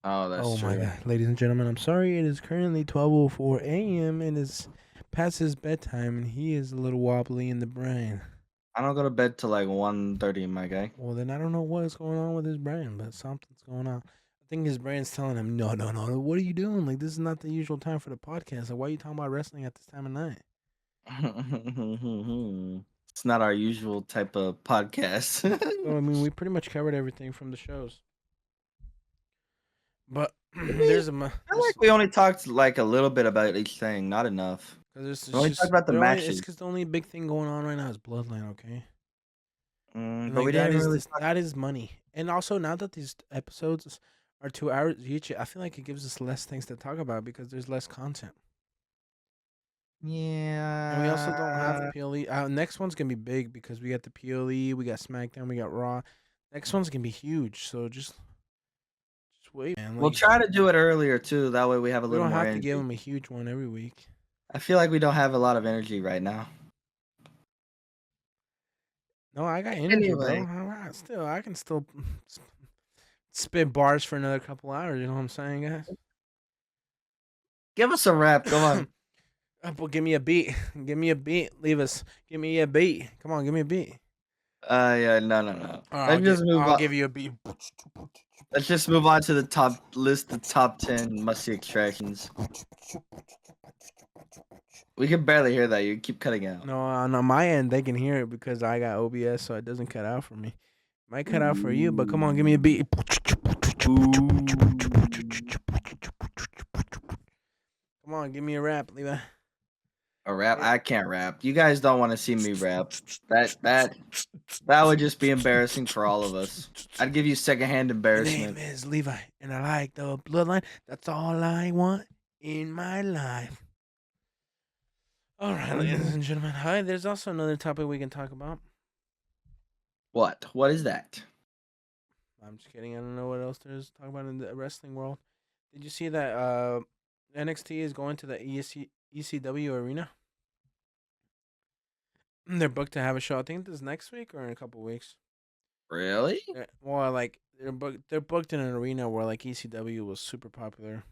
Oh, that's true. Oh, my God. Ladies and gentlemen, I'm sorry. It is currently 12:04 a.m. and it's past his bedtime, and he is a little wobbly in the brain. I don't go to bed till like 1:30, my guy. Well, then I don't know what's going on with his brain, but something's going on. I think his brain's telling him, no, what are you doing? Like, this is not the usual time for the podcast. Like, why are you talking about wrestling at this time of night? It's not our usual type of podcast. So, I mean, we pretty much covered everything from the shows. But there's a... I feel like we only talked like a little bit about each thing, not enough. We only talked about the matches. It's because the only big thing going on right now is Bloodline, okay? But like, we didn't really that is money. And also, now that these episodes are 2 hours each, I feel like it gives us less things to talk about because there's less content. Yeah. And we also don't have PLE. Next one's going to be big because we got the PLE, we got SmackDown, we got Raw. Next one's going to be huge. So just wait, man. Like, we'll try to do it earlier, too. That way we have a little more energy. We don't have to give them a huge one every week. I feel like we don't have a lot of energy right now. No, I got energy, bro. I can still spit bars for another couple hours. You know what I'm saying, guys? Give us a rap. Come on. Well, give me a beat. Give me a beat. Give me a beat. Come on, give me a beat. Yeah, no. I'll give you a beat. Let's just move on to the top 10 must-see attractions. We can barely hear that. You keep cutting out. No, on my end, they can hear it because I got OBS, so it doesn't cut out for me. Might cut out for you, but come on, give me a beat. Come on, give me a rap, Levi. A rap? I can't rap. You guys don't want to see me rap. That would just be embarrassing for all of us. I'd give you secondhand embarrassment. My name is Levi, and I like the Bloodline. That's all I want in my life. All right, ladies and gentlemen. Hi, there's also another topic we can talk about. What? What is that? I'm just kidding. I don't know what else there is to talk about in the wrestling world. Did you see that NXT is going to the ECW arena? They're booked to have a show. I think this is next week or in a couple weeks. Really? Well, like they're booked in an arena where like ECW was super popular.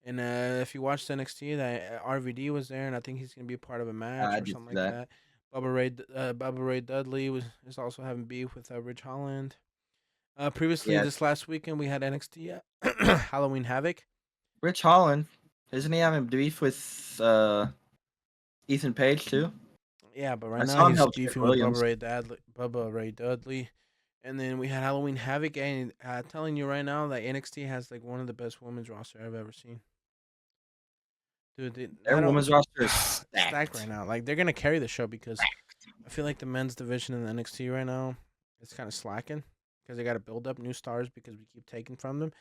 And if you watched NXT, that RVD was there, and I think he's gonna be a part of a match or something like that. Bubba Ray Dudley is also having beef with Rich Holland. Previously, this last weekend we had NXT Halloween Havoc. Rich Holland, isn't he having beef with Ethan Page too? Yeah, but right now he's beefing with Bubba Ray Dudley. And then we had Halloween Havoc, and telling you right now that NXT has like one of the best women's roster I've ever seen. Dude, their women's roster is stacked right now. Like, they're gonna carry the show because I feel like the men's division in the NXT right now is kind of slacking because they got to build up new stars because we keep taking from them.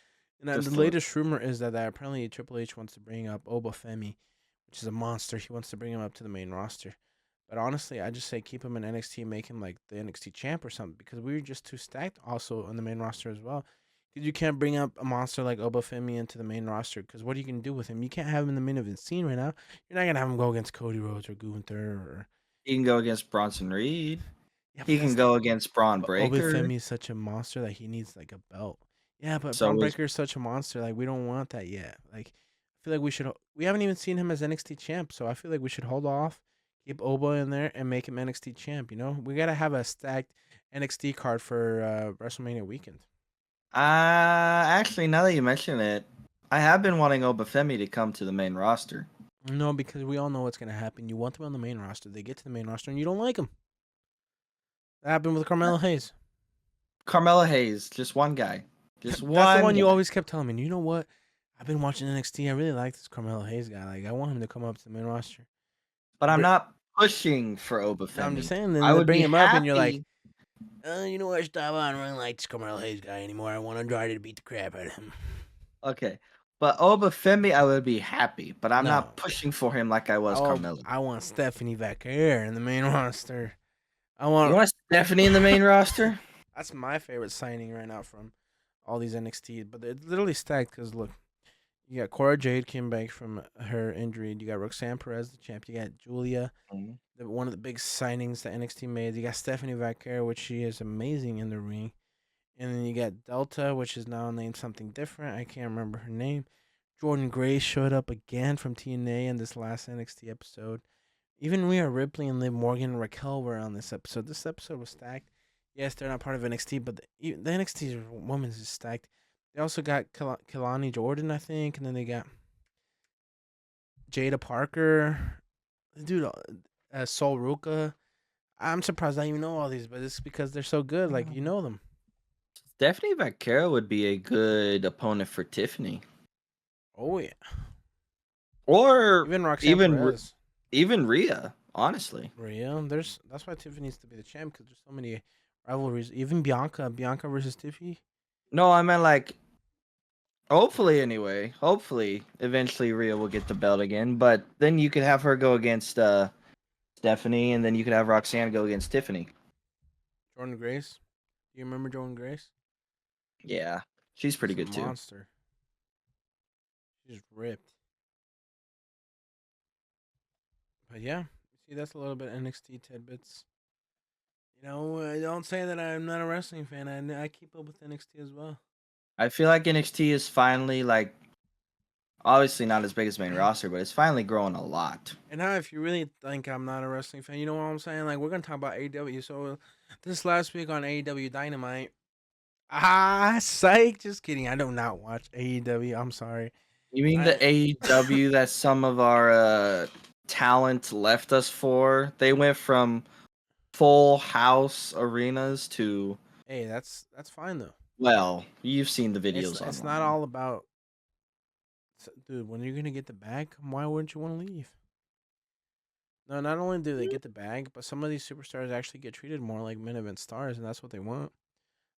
And the latest rumor is that apparently Triple H wants to bring up Oba Femi, which is a monster. He wants to bring him up to the main roster. But honestly, I just say keep him in NXT, make him like the NXT champ or something because we're just too stacked also on the main roster as well. Because you can't bring up a monster like Oba Femi into the main roster because what are you going to do with him? You can't have him in the main event scene right now. You're not going to have him go against Cody Rhodes or Gunther. He can go against Bronson Reed. Yeah, but He can that's the go against Braun but Breaker. Obafemi is such a monster that he needs like a belt. Yeah, but Braun So is Breaker is such a monster. Like we don't want that yet. Like I feel like we should. We haven't even seen him as NXT champ, so I feel like we should hold off, keep Oba in there, and make him NXT champ. You know, we gotta have a stacked NXT card for WrestleMania weekend. actually, now that you mention it, I have been wanting Obafemi to come to the main roster. No, because we all know what's gonna happen. You want them on the main roster, they get to the main roster, and you don't like them. That happened with Carmelo Hayes. Carmelo Hayes, just one guy. Just That's the one one you guy. always kept telling me. You know what? I've been watching NXT. I really like this Carmelo Hayes guy. Like, I want him to come up to the main roster. But I'm Br- not pushing for No, I'm just Obafemi. saying. Then I they would bring be him up, and you're like, happy. you know what? Stop. I don't really like this Carmelo Hayes guy anymore. I want Andrade to beat the crap out of him. Okay. But Obafemi, I would be happy. But I'm No, not pushing for him like I was Carmelo. I want Stephanie Vaquer in the main roster. I You want. want Stephanie in the main roster? That's my favorite signing right now from all these NXT. But it's literally stacked because look, you got Cora Jade came back from her injury. You got Roxanne Perez, the champ. You got Julia, Mhm. one of the big signings that NXT made. You got Stephanie Vaquer, which she is amazing in the ring. And then you got Delta, which is now named something different. I can't remember her name. Jordan Gray showed up again from TNA in this last NXT episode. Even Rhea Ripley and Liv Morgan and Raquel were on this episode. This episode was stacked. Yes, they're not part of NXT, but the NXT women's is stacked. They also got Kelani Jordan, I think, and then they got Jada Parker, dude, Sol Ruka. I'm surprised I even know all these, but it's because they're so good. Like you know them. Stephanie Vaquero would be a good opponent for Tiffany. Oh yeah, Or even Roxanne even Perez. even Rhea, honestly. Rhea, that's why Tiffany needs to be the champ because there's so many rivalries. Even Bianca versus Tiffy. No, I meant like hopefully anyway. Hopefully eventually Rhea will get the belt again, but then you could have her go against Stephanie and then you could have Roxanne go against Tiffany. Jordan Grace. Do you remember Jordan Grace? Yeah. She's pretty She's a good too. monster. She's ripped. But yeah, see, that's a little bit NXT tidbits. You know, don't say that I'm not a wrestling fan. I keep up with NXT as well. I feel like NXT is finally like obviously not as big as main roster, but it's finally growing a lot. And now, if you really think I'm not a wrestling fan, you know what I'm saying? Like, we're gonna talk about AEW. So, this last week on AEW Dynamite, psych. Just kidding. I do not watch AEW. I'm sorry. You mean the I AEW that some of our talent left us for? They went from full house arenas to Hey, that's fine though. well, you've seen the It's videos it's not online. all about, dude. When you're gonna get the bag, why wouldn't you want to leave? No, not only do they get the bag, but some of these superstars actually get treated more like main event stars, and that's what they want.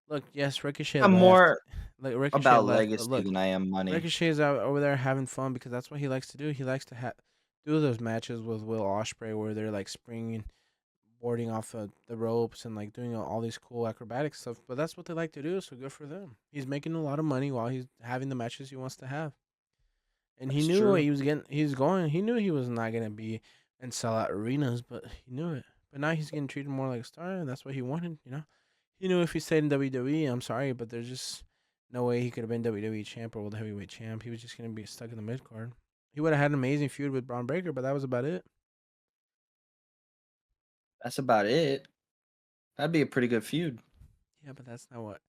Look, yes, Ricochet I'm left. more Like Ricochet about left, but legacy look, than I am money. Ricochet is out over there having fun because that's what he likes to do. He likes to do those matches with Will Ospreay where they're like springing, boarding off the ropes and like doing all these cool acrobatic stuff. But that's what they like to do, so good for them. He's making a lot of money while he's having the matches he wants to have. And he That's knew what true. he was getting. He was going. He knew he was not gonna be and sell out arenas, but he knew it. But now he's getting treated more like a star, and that's what he wanted. You know, he knew if he stayed in WWE, I'm sorry, but there's just no way he could have been WWE champ or world heavyweight champ. He was just gonna be stuck in the mid card. He would have had an amazing feud with Braun Breaker, but that was about it. That's about it. That'd be a pretty good feud. Yeah, but that's not what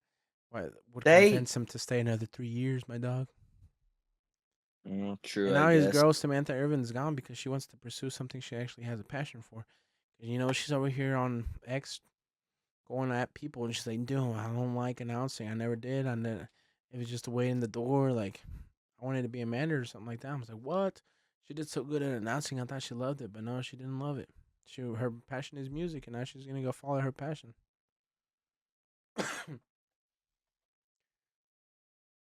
would They convince him to stay another 3 years, my dog. And true, I now his guess. girl Samantha Irvin's gone because she wants to pursue something she actually has a passion for. You know, she's over here on X going at people and she's like, dude, I don't like announcing. I never did. It was just a way in the door. Like, I wanted to be a manager or something like that. I was like, what? She did so good at announcing. I thought she loved it, but no, she didn't love it. Her passion is music, and now she's gonna go follow her passion.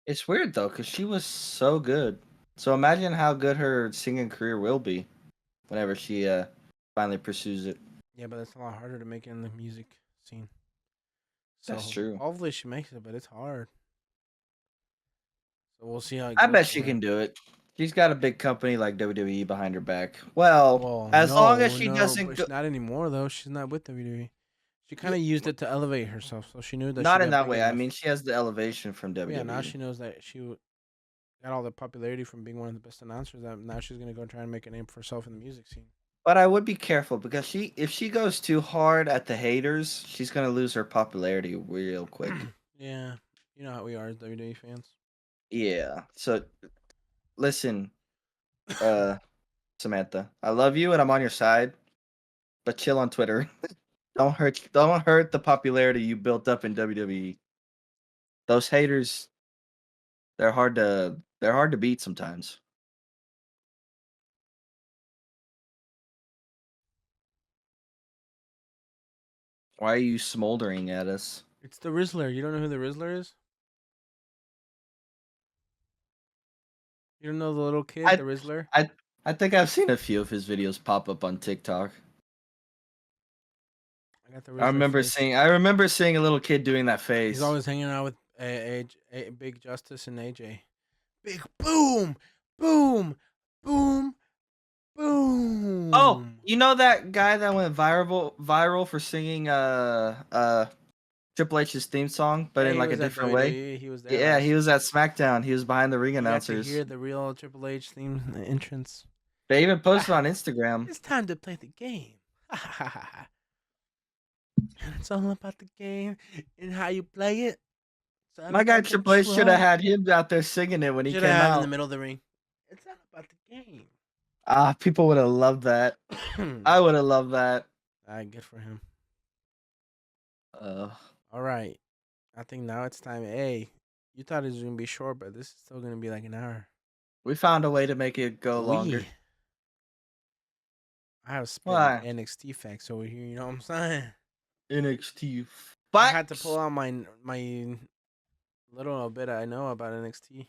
It's weird though, cause she was so good. So imagine how good her singing career will be whenever she finally pursues it. Yeah, but it's a lot harder to make it in the music scene. That's So true. hopefully she makes it, but it's hard. So we'll see how it I goes bet for she her. can do it. She's got a big company like WWE behind her back. Well, Well, as long as no, she no, doesn't but go. not anymore though. She's not with WWE. She kind of used it to elevate herself, so she knew that she Not in got that big way. I enough. mean, she has the elevation from WWE. Yeah, now she knows that she got all the popularity from being one of the best announcers. That now she's gonna go try and make a name for herself in the music scene. But I would be careful because if she goes too hard at the haters, she's gonna lose her popularity real quick. Yeah, you know how we are as WWE fans. Yeah. So listen, Samantha, I love you and I'm on your side, but chill on Twitter. Don't hurt the popularity you built up in WWE. Those haters, they're hard to beat sometimes. Why are you smoldering at us? It's the Rizzler. You don't know who the Rizzler is? You don't know the little kid, I the Rizzler? I I think I've seen a few of his videos pop up on TikTok. I got the I Rizzler remember face. seeing I remember seeing a little kid doing that He's face. always hanging out with a Big Justice and AJ. Big boom, boom, boom, Oh, boom. you know that guy that went viral for singing Triple H's theme song, but Yeah, in he like a was at different way? WWE. He was there Yeah, he last. was at SmackDown. He was behind the ring You got to announcers. hear the real Triple H theme entrance. They even posted on Instagram. It's time to play the game. It's all about the game and how you play it. It's all My guy about Triple H should have control. had him out there singing it when he Should have came had him in the out. middle of the ring. It's all about the game. People would have loved that. I would have loved that. All right, good for him. Uh, All right. I think now it's time. Hey, you thought it was going to be short, but this is still going to be like an hour. we found a way to make it go longer. I have spitting Why? NXT facts over here. You know what I'm saying? NXT I had to pull facts. out my little bit I know about NXT.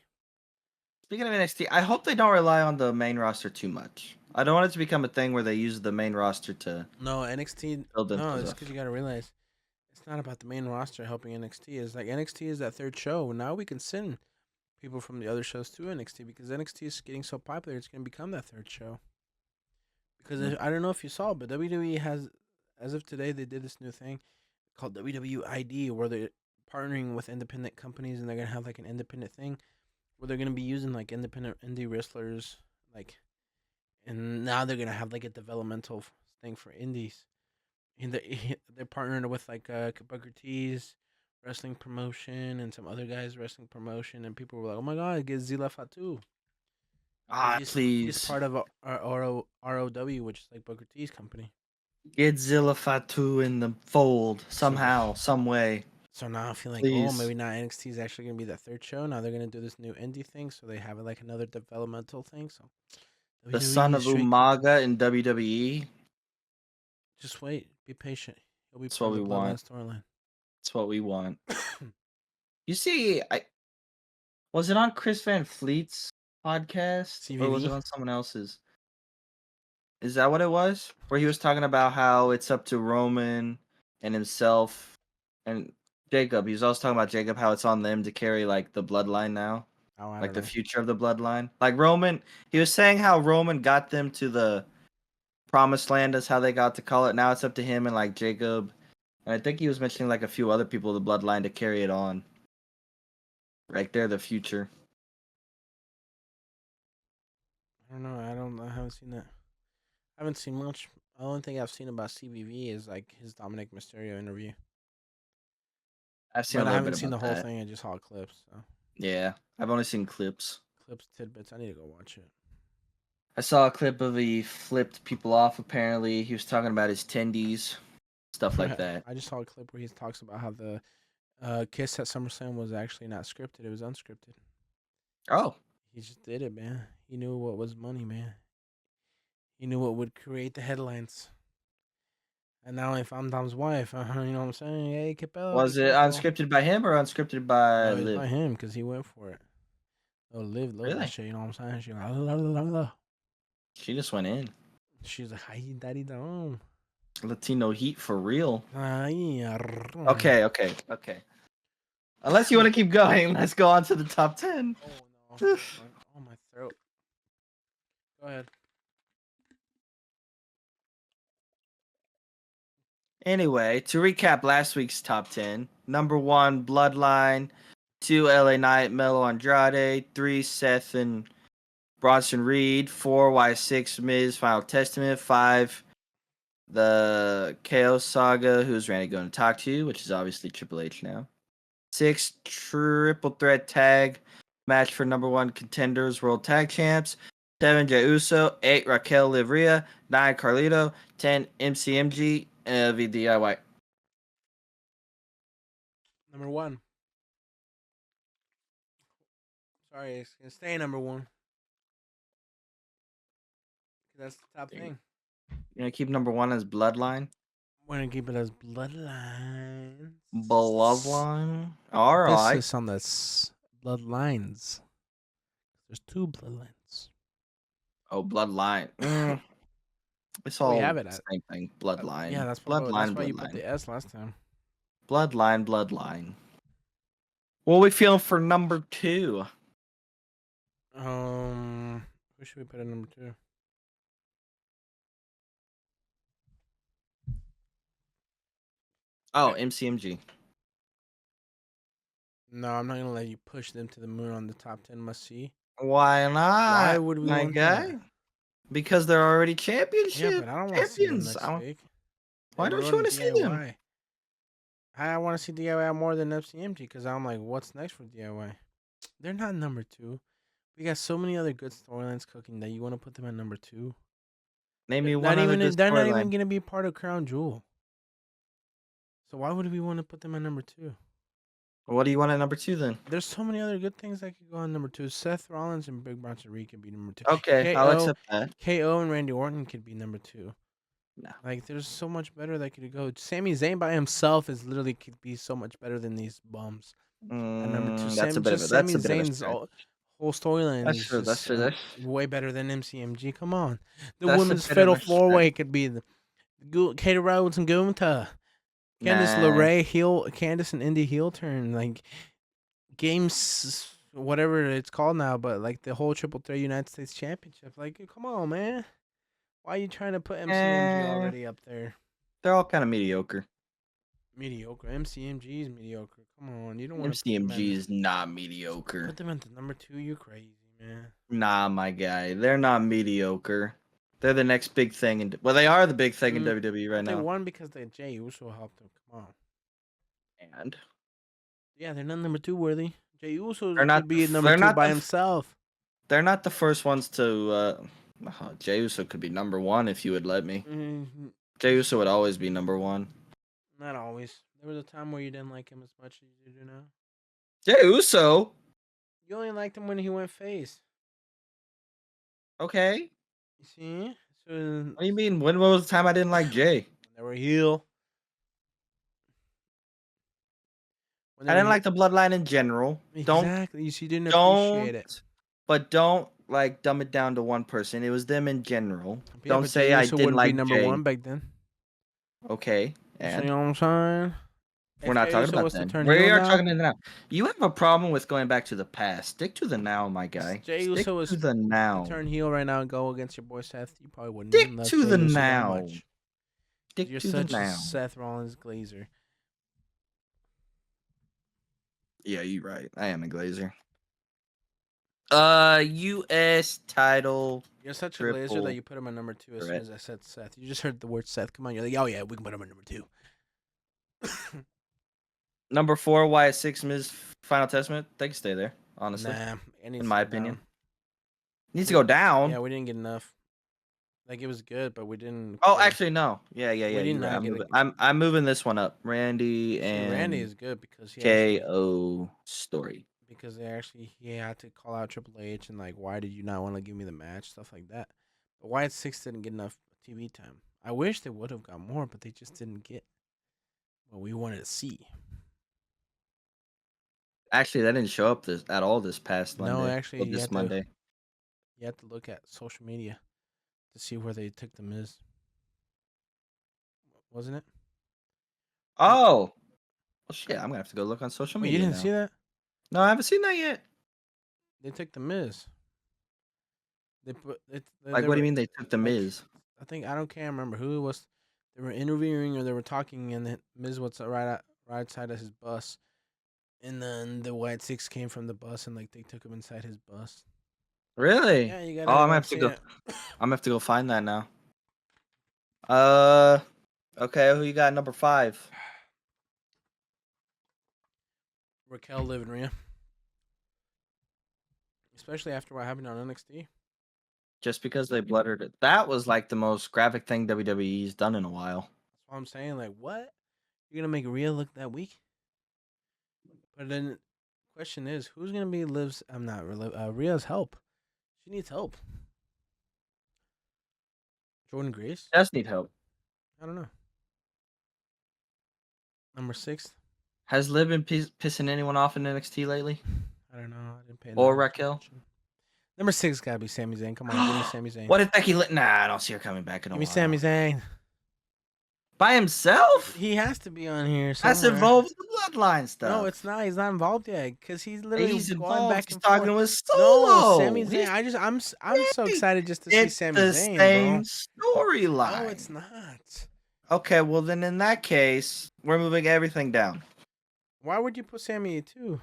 Speaking of NXT, I hope they don't rely on the main roster too much. I don't want it to become a thing where they use the main roster to No, NXT. build No, themselves it's up. because you got to realize it's not about the main roster helping NXT. It's like NXT is that third show. Now we can send people from the other shows to NXT because NXT is getting so popular. It's going to become that third show. Because I don't know if you saw, but WWE has, as of today, they did this new thing called WWID where they're partnering with independent companies and they're going to have like an independent thing where they're going to be using like independent indie wrestlers, like, and now they're going to have like a developmental thing for indies. And they're partnered with like Booker T's wrestling promotion and some other guys wrestling promotion, and people were like, "Oh my god, get Zila Fatu." Because he's Please. part of ROW, which is like Booker T's company. Get Zilla Fatu in the fold So somehow, some way. so now I feel like, oh, Please. maybe now NXT is actually gonna be that third show. Now they're gonna do this new indie thing, so they have like another developmental thing. So The son WWE of straight. Umaga in WWE. Just wait, be patient. He'll be That's part what of we the want. Bloodline storyline. That's what we want. You see, was it on Chris Van Fleet's podcast or was it CVV. on someone else's? Is that what it was? Where he was talking about how it's up to Roman and himself and Jacob. He was also talking about Jacob, how it's on them to carry like the bloodline now, Oh, I like don't the know. future of the bloodline. Like Roman, he was saying how Roman got them to the promised land, is how they got to call it. Now it's up to him and like Jacob, and I think he was mentioning like a few other people of the bloodline to carry it on. Like they're the future. I don't know. I don't. I haven't seen that. I haven't seen much. The only thing I've seen about CVV is like his Dominic Mysterio interview, I've seen a but I little bit haven't seen about the whole that. thing. I just saw clips. So Yeah, I've only seen clips. clips, tidbits. I need to go watch it. I saw a clip of he flipped people off. Apparently, he was talking about his tendies, stuff like that. I just saw a clip where he talks about how the kiss at SummerSlam was actually not scripted; it was unscripted. Oh, He just did it, man. He knew what was money, man. He knew what would create the headlines. And now, if I'm Dom's wife, you know what I'm saying? Hey, ¿qué pedo? ¿Qué was it pasó? unscripted by him or unscripted by No, it's Liv? by him because he went for it. Oh, Liv loved that Really? shit. You know what I'm saying? She's like, la, la, la, la, la. She just went in. She's like, hi, daddy, dom. Latino heat for real. Ay, Okay, okay, okay. Unless you want to keep going, let's go on to the top 10. Oh no! Oh my throat. Go ahead. Anyway, to recap last week's top 10, number 1, Bloodline, 2, LA Knight, Melo Andrade, 3, Seth and Bronson Reed, 4, Y6, Miz, Final Testament, 5, the Chaos Saga, who's Randy going to talk to, which is obviously Triple H now. 6, Triple Threat Tag match for number 1 contenders, World Tag Champs. 7, Jey Uso. 8, Raquel Liv Rhea. 9, Carlito. 10, MCMG. VDIY. Number 1. Sorry, it's gonna stay number 1. That's the top thing. You're gonna keep number 1 as Bloodline? We're gonna keep it as Bloodline. Bloodline? Alright. Emphasis on this Bloodlines. There's 2 Bloodlines. Oh, Bloodline. It's all the same thing. Bloodline. Yeah, that's why you put the S last time. Bloodline. What are we feeling for number 2? Who should we put at number 2? Oh, MCMG. No, I'm not gonna let you push them to the moon on the top 10 must see. Why not? Why would we my want guy? that? Because they're already championship. Yeah, but I don't want to see them next week. Why don't you want to see them? I want to see DIY more than FCMG because I'm like, what's next for DIY? They're not number 2. We got so many other good storylines cooking that you want to put them at number 2. Name me one other good storyline. They're not even gonna be part of Crown Jewel. So why would we want to put them at number 2? What do you want at number 2 then? There's so many other good things that could go on number 2. Seth Rollins and Big Bronson Reed could be number 2. Okay, I'll accept that. KO and Randy Orton could be number 2. No. Like, there's so much better that could go. Sami Zayn by himself is literally could be so much better than these bums. And number 2, Sami Zayn's whole storyline is just way better than MCMG. Come on. The women's fatal 4-way could be the Katie Rhodes and Gunther. Candice LeRae Candice and Indy heel turn, like games, whatever it's called now, but like the whole Triple Threat United States Championship. Like, come on, man, why are you trying to put MCMG already up there? They're all kind of mediocre. MCMG is mediocre. Come on, you don't want MCMG is not mediocre. Put them at the number 2. You crazy, man? Nah, my guy, they're not mediocre. They're the next big thing, they are the big thing in WWE right now. They won because Jey Uso helped them. Come on. And yeah, they're not number 2 worthy. Jey Uso could be number 2 by himself. They're not the first ones to. Jey Uso could be number 1 if you would let me. Jey Uso would always be number 1. Not always. There was a time where you didn't like him as much as you do now. Jey Uso. You only liked him when he went face. Okay. You see? So, what do you mean? When was the time I didn't like Jay? They were heel. I didn't like the Bloodline in general. Exactly. You didn't appreciate it. But don't like dumb it down to one person. It was them in general. Yeah, don't say I didn't like number Jay. 1 back then. Okay. And you know what I'm saying? We're not talking about that. We are talking to the now. You have a problem with going back to the past. Stick to the now, my guy. Jey Uso was to the now. Turn heel right now and go against your boy Seth. You probably wouldn't. Stick to the now. You're such a Seth Rollins glazer. Yeah, you're right. I am a glazer. U.S. title. You're such a glazer that you put him at number 2 as soon as I said Seth. You just heard the word Seth. Come on, you're like, oh yeah, we can put him at number 2. Number 4, Wyatt 6, Miz Final Testament. They can stay there, honestly. Nah, in my opinion. Needs to go down. Yeah, we didn't get enough. Like, it was good, but we didn't. Oh, actually, no. Yeah. I'm moving this one up. Randy is good because he KO story. Because he had to call out Triple H and like, why did you not want to give me the match, stuff like that. But Wyatt 6 didn't get enough TV time. I wish they would have got more, but they just didn't get what we wanted to see. Actually, that didn't show up at all this past Monday. No, actually, this Monday. You have to look at social media to see where they took the Miz. Wasn't it? Oh. Well, shit, I'm going to have to go look on social media. You didn't see that? No, I haven't seen that yet. They took the Miz. They put it. What do you mean they took the Miz? I can't remember who it was. They were interviewing or they were talking, and then Miz was right side of his bus, and then the White Six came from the bus, and like they took him inside his bus. Really? Yeah, you Oh, gotta I'm gonna like have to see go. it. I'm gonna have to go find that now. Okay. Who you got number 5? Raquel, Liv, and Rhea, especially after what happened on NXT. Just because they bluttered it. That was like the most graphic thing WWE's done in a while. That's what I'm saying. Like, what? You're gonna make Rhea look that weak? But then, the question is, who's gonna be Liv's? I'm not Rhea's help. She needs help. Jordan Grace? Does need help. I don't know. Number 6. Has Liv been pissing anyone off in NXT lately? I don't know. I didn't pay Or enough Raquel? attention. Number 6 gotta be Sami Zayn. Come on, give me Sami Zayn. What if Becky Lynch? Nah, I don't see her coming back in a Give me while. Sami Zayn. By himself? He has to be on here That's somewhere. involved in the bloodline stuff. No, it's not. He's not involved yet because he's literally He's going involved. back He's and talking forth. with Solo. No, Sami Zayn. I'm so excited just to see Sami Zayn, bro. It's the same storyline. No, it's not. Okay, well then in that case, we're moving everything down. Why would you put Sami too?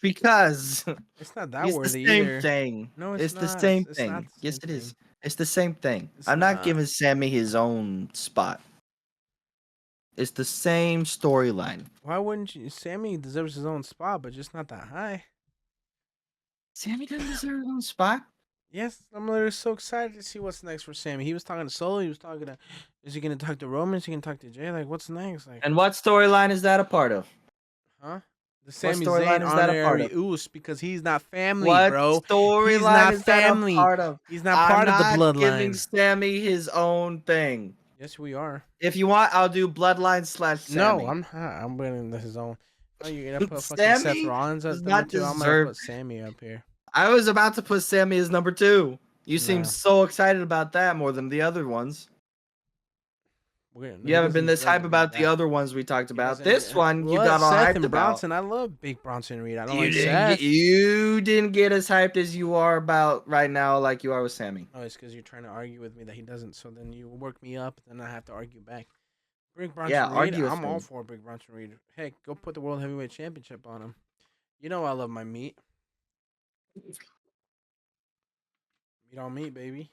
Because it's not that it's worthy the same either. thing. No, it's not. the same It's thing. not the Yes, same it is. thing. It's the same thing. It's I'm not. not giving Sami his own spot. It's the same storyline. Why wouldn't you? Sami deserves his own spot, but just not that high. Sami doesn't deserve his own spot. Yes, I'm literally so excited to see what's next for Sami. He was talking to Solo. He was talking to. Is he gonna talk to Roman? Is he gonna talk to Jay? Like, what's next? Like, And what storyline is that a part of? huh? The Sami storyline Zayn is that a part honorary of? oos because he's not family, What bro. He's storyline not is that a family. part of? He's not part of the I'm not giving bloodline. Sami his own thing. Yes, we are. If you want, I'll do Bloodline / Sami. No, I'm not. I'm putting his own. Oh, you're gonna put fucking Sami Seth Rollins does as not number 2. I'm gonna deserve. put Sami up here. I was about to put Sami as number 2. You seem Nah. so excited about that more than the other ones. You haven't been this hype about the other ones we talked about. This one, you got all Seth hyped and about. Bronson. I love Big Bronson Reed. I don't like Seth. You didn't get as hyped as you are about right now, like you are with Sami. Oh, it's because you're trying to argue with me that he doesn't. So then you work me up, then I have to argue back. Big Bronson Reed. I'm all for Big Bronson Reed. Heck, go put the World Heavyweight Championship on him. You know I love my meat. Meat on meat, baby.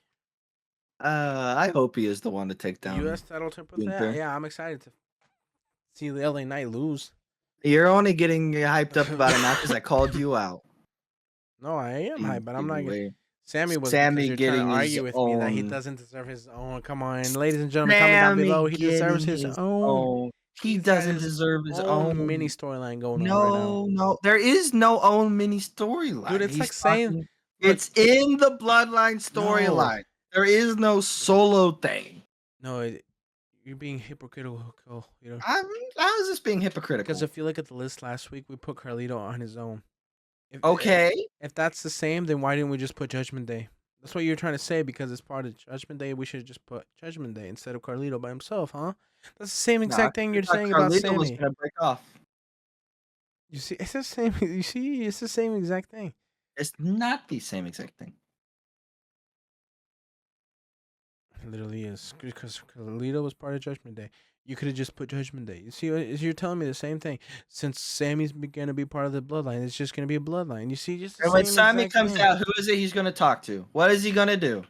I hope he is the one to take down the U.S. title triple threat. Yeah, I'm excited to see the LA Knight lose. You're only getting hyped up about it now because I called you out. No, I am hyped, but I'm not. Sami was Sami because you're trying to argue with me that he doesn't deserve his own. Come on, ladies and gentlemen, comment down below. He deserves his own. He doesn't deserve his own mini storyline going on right now. No, there is no own mini storyline. Dude, it's like saying it's in the Bloodline storyline. No. There is no solo thing. No, you're being hypocritical. You know. I was just being hypocritical. Because if you look at the list last week, we put Carlito on his own. If that's the same, then why didn't we just put Judgment Day? That's what you're trying to say because it's part of Judgment Day. We should just put Judgment Day instead of Carlito by himself, huh? That's the same exact thing you're saying about Sami. Was gonna break off. You see, it's the same. You see, it's the same exact thing. It's not the same exact thing. It literally is because Carlito was part of Judgment Day. You could have just put Judgment Day. You see, you're telling me the same thing. Since Sami's going to be part of the bloodline, it's just going to be a bloodline. You see, just the when Sami comes out, who is it he's going to talk to? What is he going to do?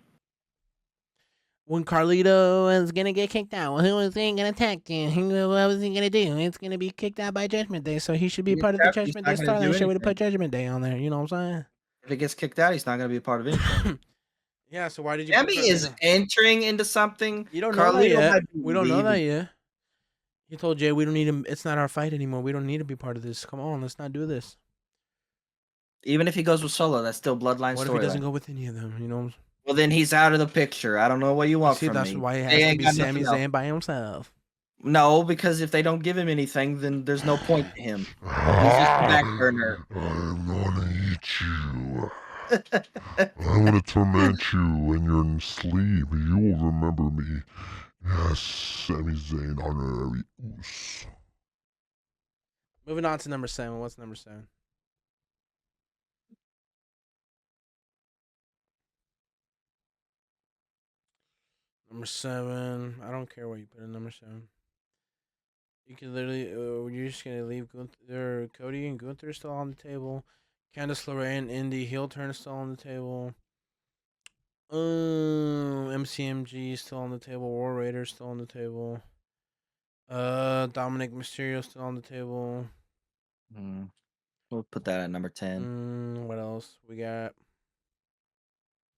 When Carlito is going to get kicked out, who is he going to attack you? What was he going to do? It's going to be kicked out by Judgment Day, so he should be part of the Judgment Day storyline. Should we put Judgment Day on there? You know what I'm saying? If it gets kicked out, he's not going to be a part of anything. Yeah, so why did you? Sami is entering into something. You don't know that yet. We don't know that yet. He told Jay, we don't need him. It's not our fight anymore. We don't need to be part of this. Come on, let's not do this. Even if he goes with Solo, that's still Bloodline story. What if he doesn't go with any of them? You know. Well, then he's out of the picture. I don't know what you want from me. That's why it has to be Sami Zayn by himself. No, because if they don't give him anything, then there's no point to him. He's just a back burner. I'm gonna eat you. I'm gonna torment you in your sleep. You will remember me. Yes, Sami Zayn honorary oos. Moving on to number 7. What's number 7? Number 7. I don't care what you put in number 7. You can literally, you're just gonna leave Gunther, Cody and Gunther still on the table. Candice LeRae and Indy heel turn is still on the table. MCMG still on the table. War Raiders still on the table. Dominic Mysterio still on the table. We'll put that at number 10. What else we got?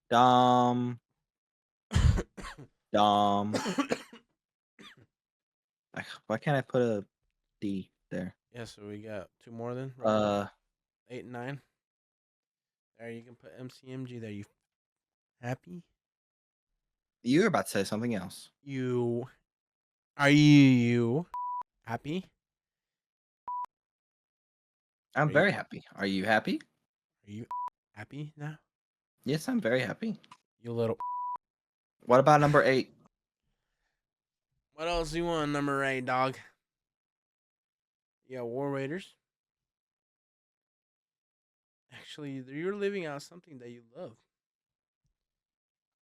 Dom. Why can't I put a D there? Yeah, so we got 2 more then. 8 and 9. There, you can put MCMG there. You happy? You were about to say something else. Are you happy? I'm very happy. Are you happy? Are you happy now? Yes, I'm very happy. You little. What about number 8? What else do you want, number 8, dog? Yeah, War Raiders. Actually, you're leaving out something that you love.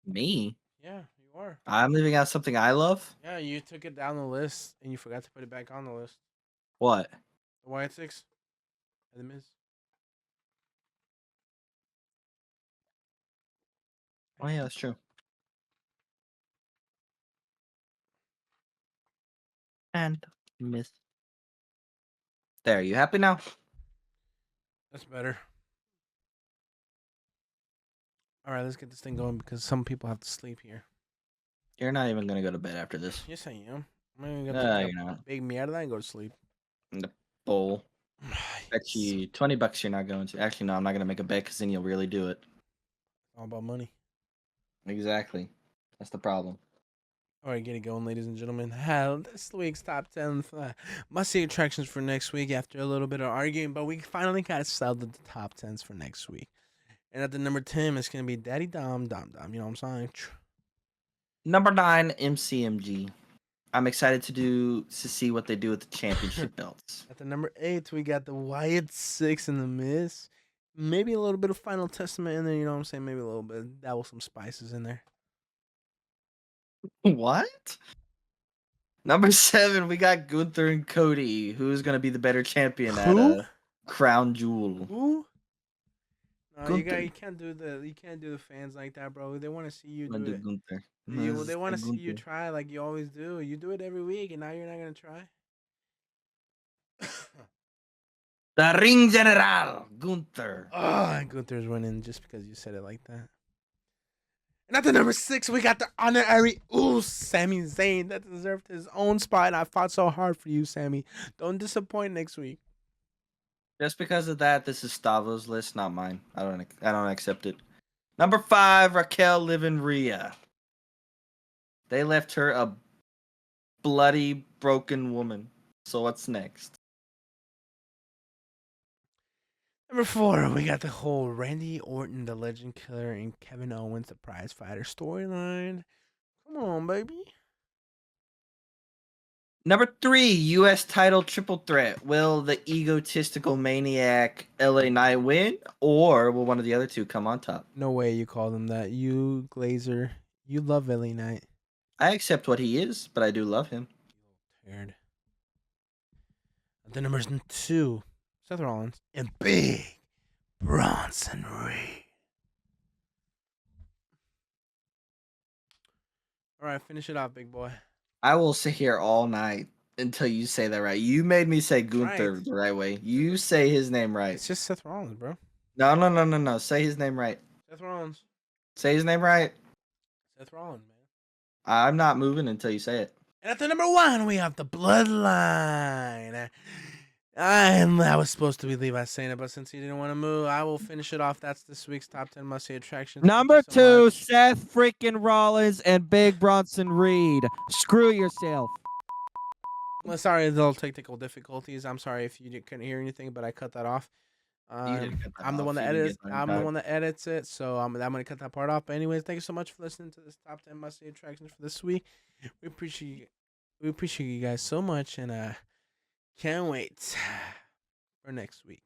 Me? Yeah, you are. I'm leaving out something I love? Yeah, you took it down the list and you forgot to put it back on the list. What? The Wyatt 6 and the Miz. Oh, yeah, that's true. And Miss. There, you happy now? That's better. All right, let's get this thing going because some people have to sleep here. You're not even going to go to bed after this. Yes, I am. I'm going No, to you're not. big mierda and go to sleep. In the bowl. Bet you $20 you're not going to. Actually, no, I'm not going to make a bet because then you'll really do it. All about money. Exactly. That's the problem. All right, get it going, ladies and gentlemen. This week's top 10 must-see attractions for next week after a little bit of arguing, but we finally got settled the top 10s for next week. And at the number 10, it's going to be Daddy Dom. You know what I'm saying? Number 9, MCMG. I'm excited to see what they do with the championship belts. At the number 8, we got the Wyatt 6 and the Miz. Maybe a little bit of Final Testament in there, you know what I'm saying? Maybe a little bit. Dabble some spices in there. What? Number 7, we got Gunther and Cody. Who's going to be the better champion at Crown Jewel? Who? No, you can't do the fans like that, bro. They want to see you do it. Gunther. They want to see you try like you always do. You do it every week, and now you're not gonna try. The Ring General, Gunther. Oh, Gunther's winning just because you said it like that. And at the number 6, we got the honorary Sami Zayn that deserved his own spot. And I fought so hard for you, Sami. Don't disappoint next week. Just because of that, this is Stavo's list, not mine. I don't accept it. Number 5, Raquel Liv and Rhea. They left her a bloody, broken woman. So what's next? Number 4, we got the whole Randy Orton, the Legend Killer, and Kevin Owens, the Prize Fighter storyline. Come on, baby. Number 3, U.S. title triple threat. Will the egotistical maniac LA Knight win, or will one of the other two come on top? No way you call them that. You, Glazer, you love LA Knight. I accept what he is, but I do love him. Weird. The numbers 2, Seth Rollins and Big Bronson Reed. All right, finish it off, big boy. I will sit here all night until you say that right. You made me say Gunther the right way. You say his name right. It's just Seth Rollins, bro. No. Say his name right. Seth Rollins. Say his name right. Seth Rollins, man. I'm not moving until you say it. And at the number 1, we have the Bloodline. I was supposed to be Levi saying it, but since he didn't want to move, I will finish it off. That's this week's top 10 must-see attractions. Number 2, Seth freaking Rollins and Big Bronson Reed. Screw yourself. Well, sorry, little technical difficulties. I'm sorry if you couldn't hear anything, but I cut that off. I'm the one that edits. I'm the one that edits it, so I'm gonna cut that part off. But anyways, thank you so much for listening to this top 10 must-see attractions for this week. We appreciate you guys so much, and can't wait for next week.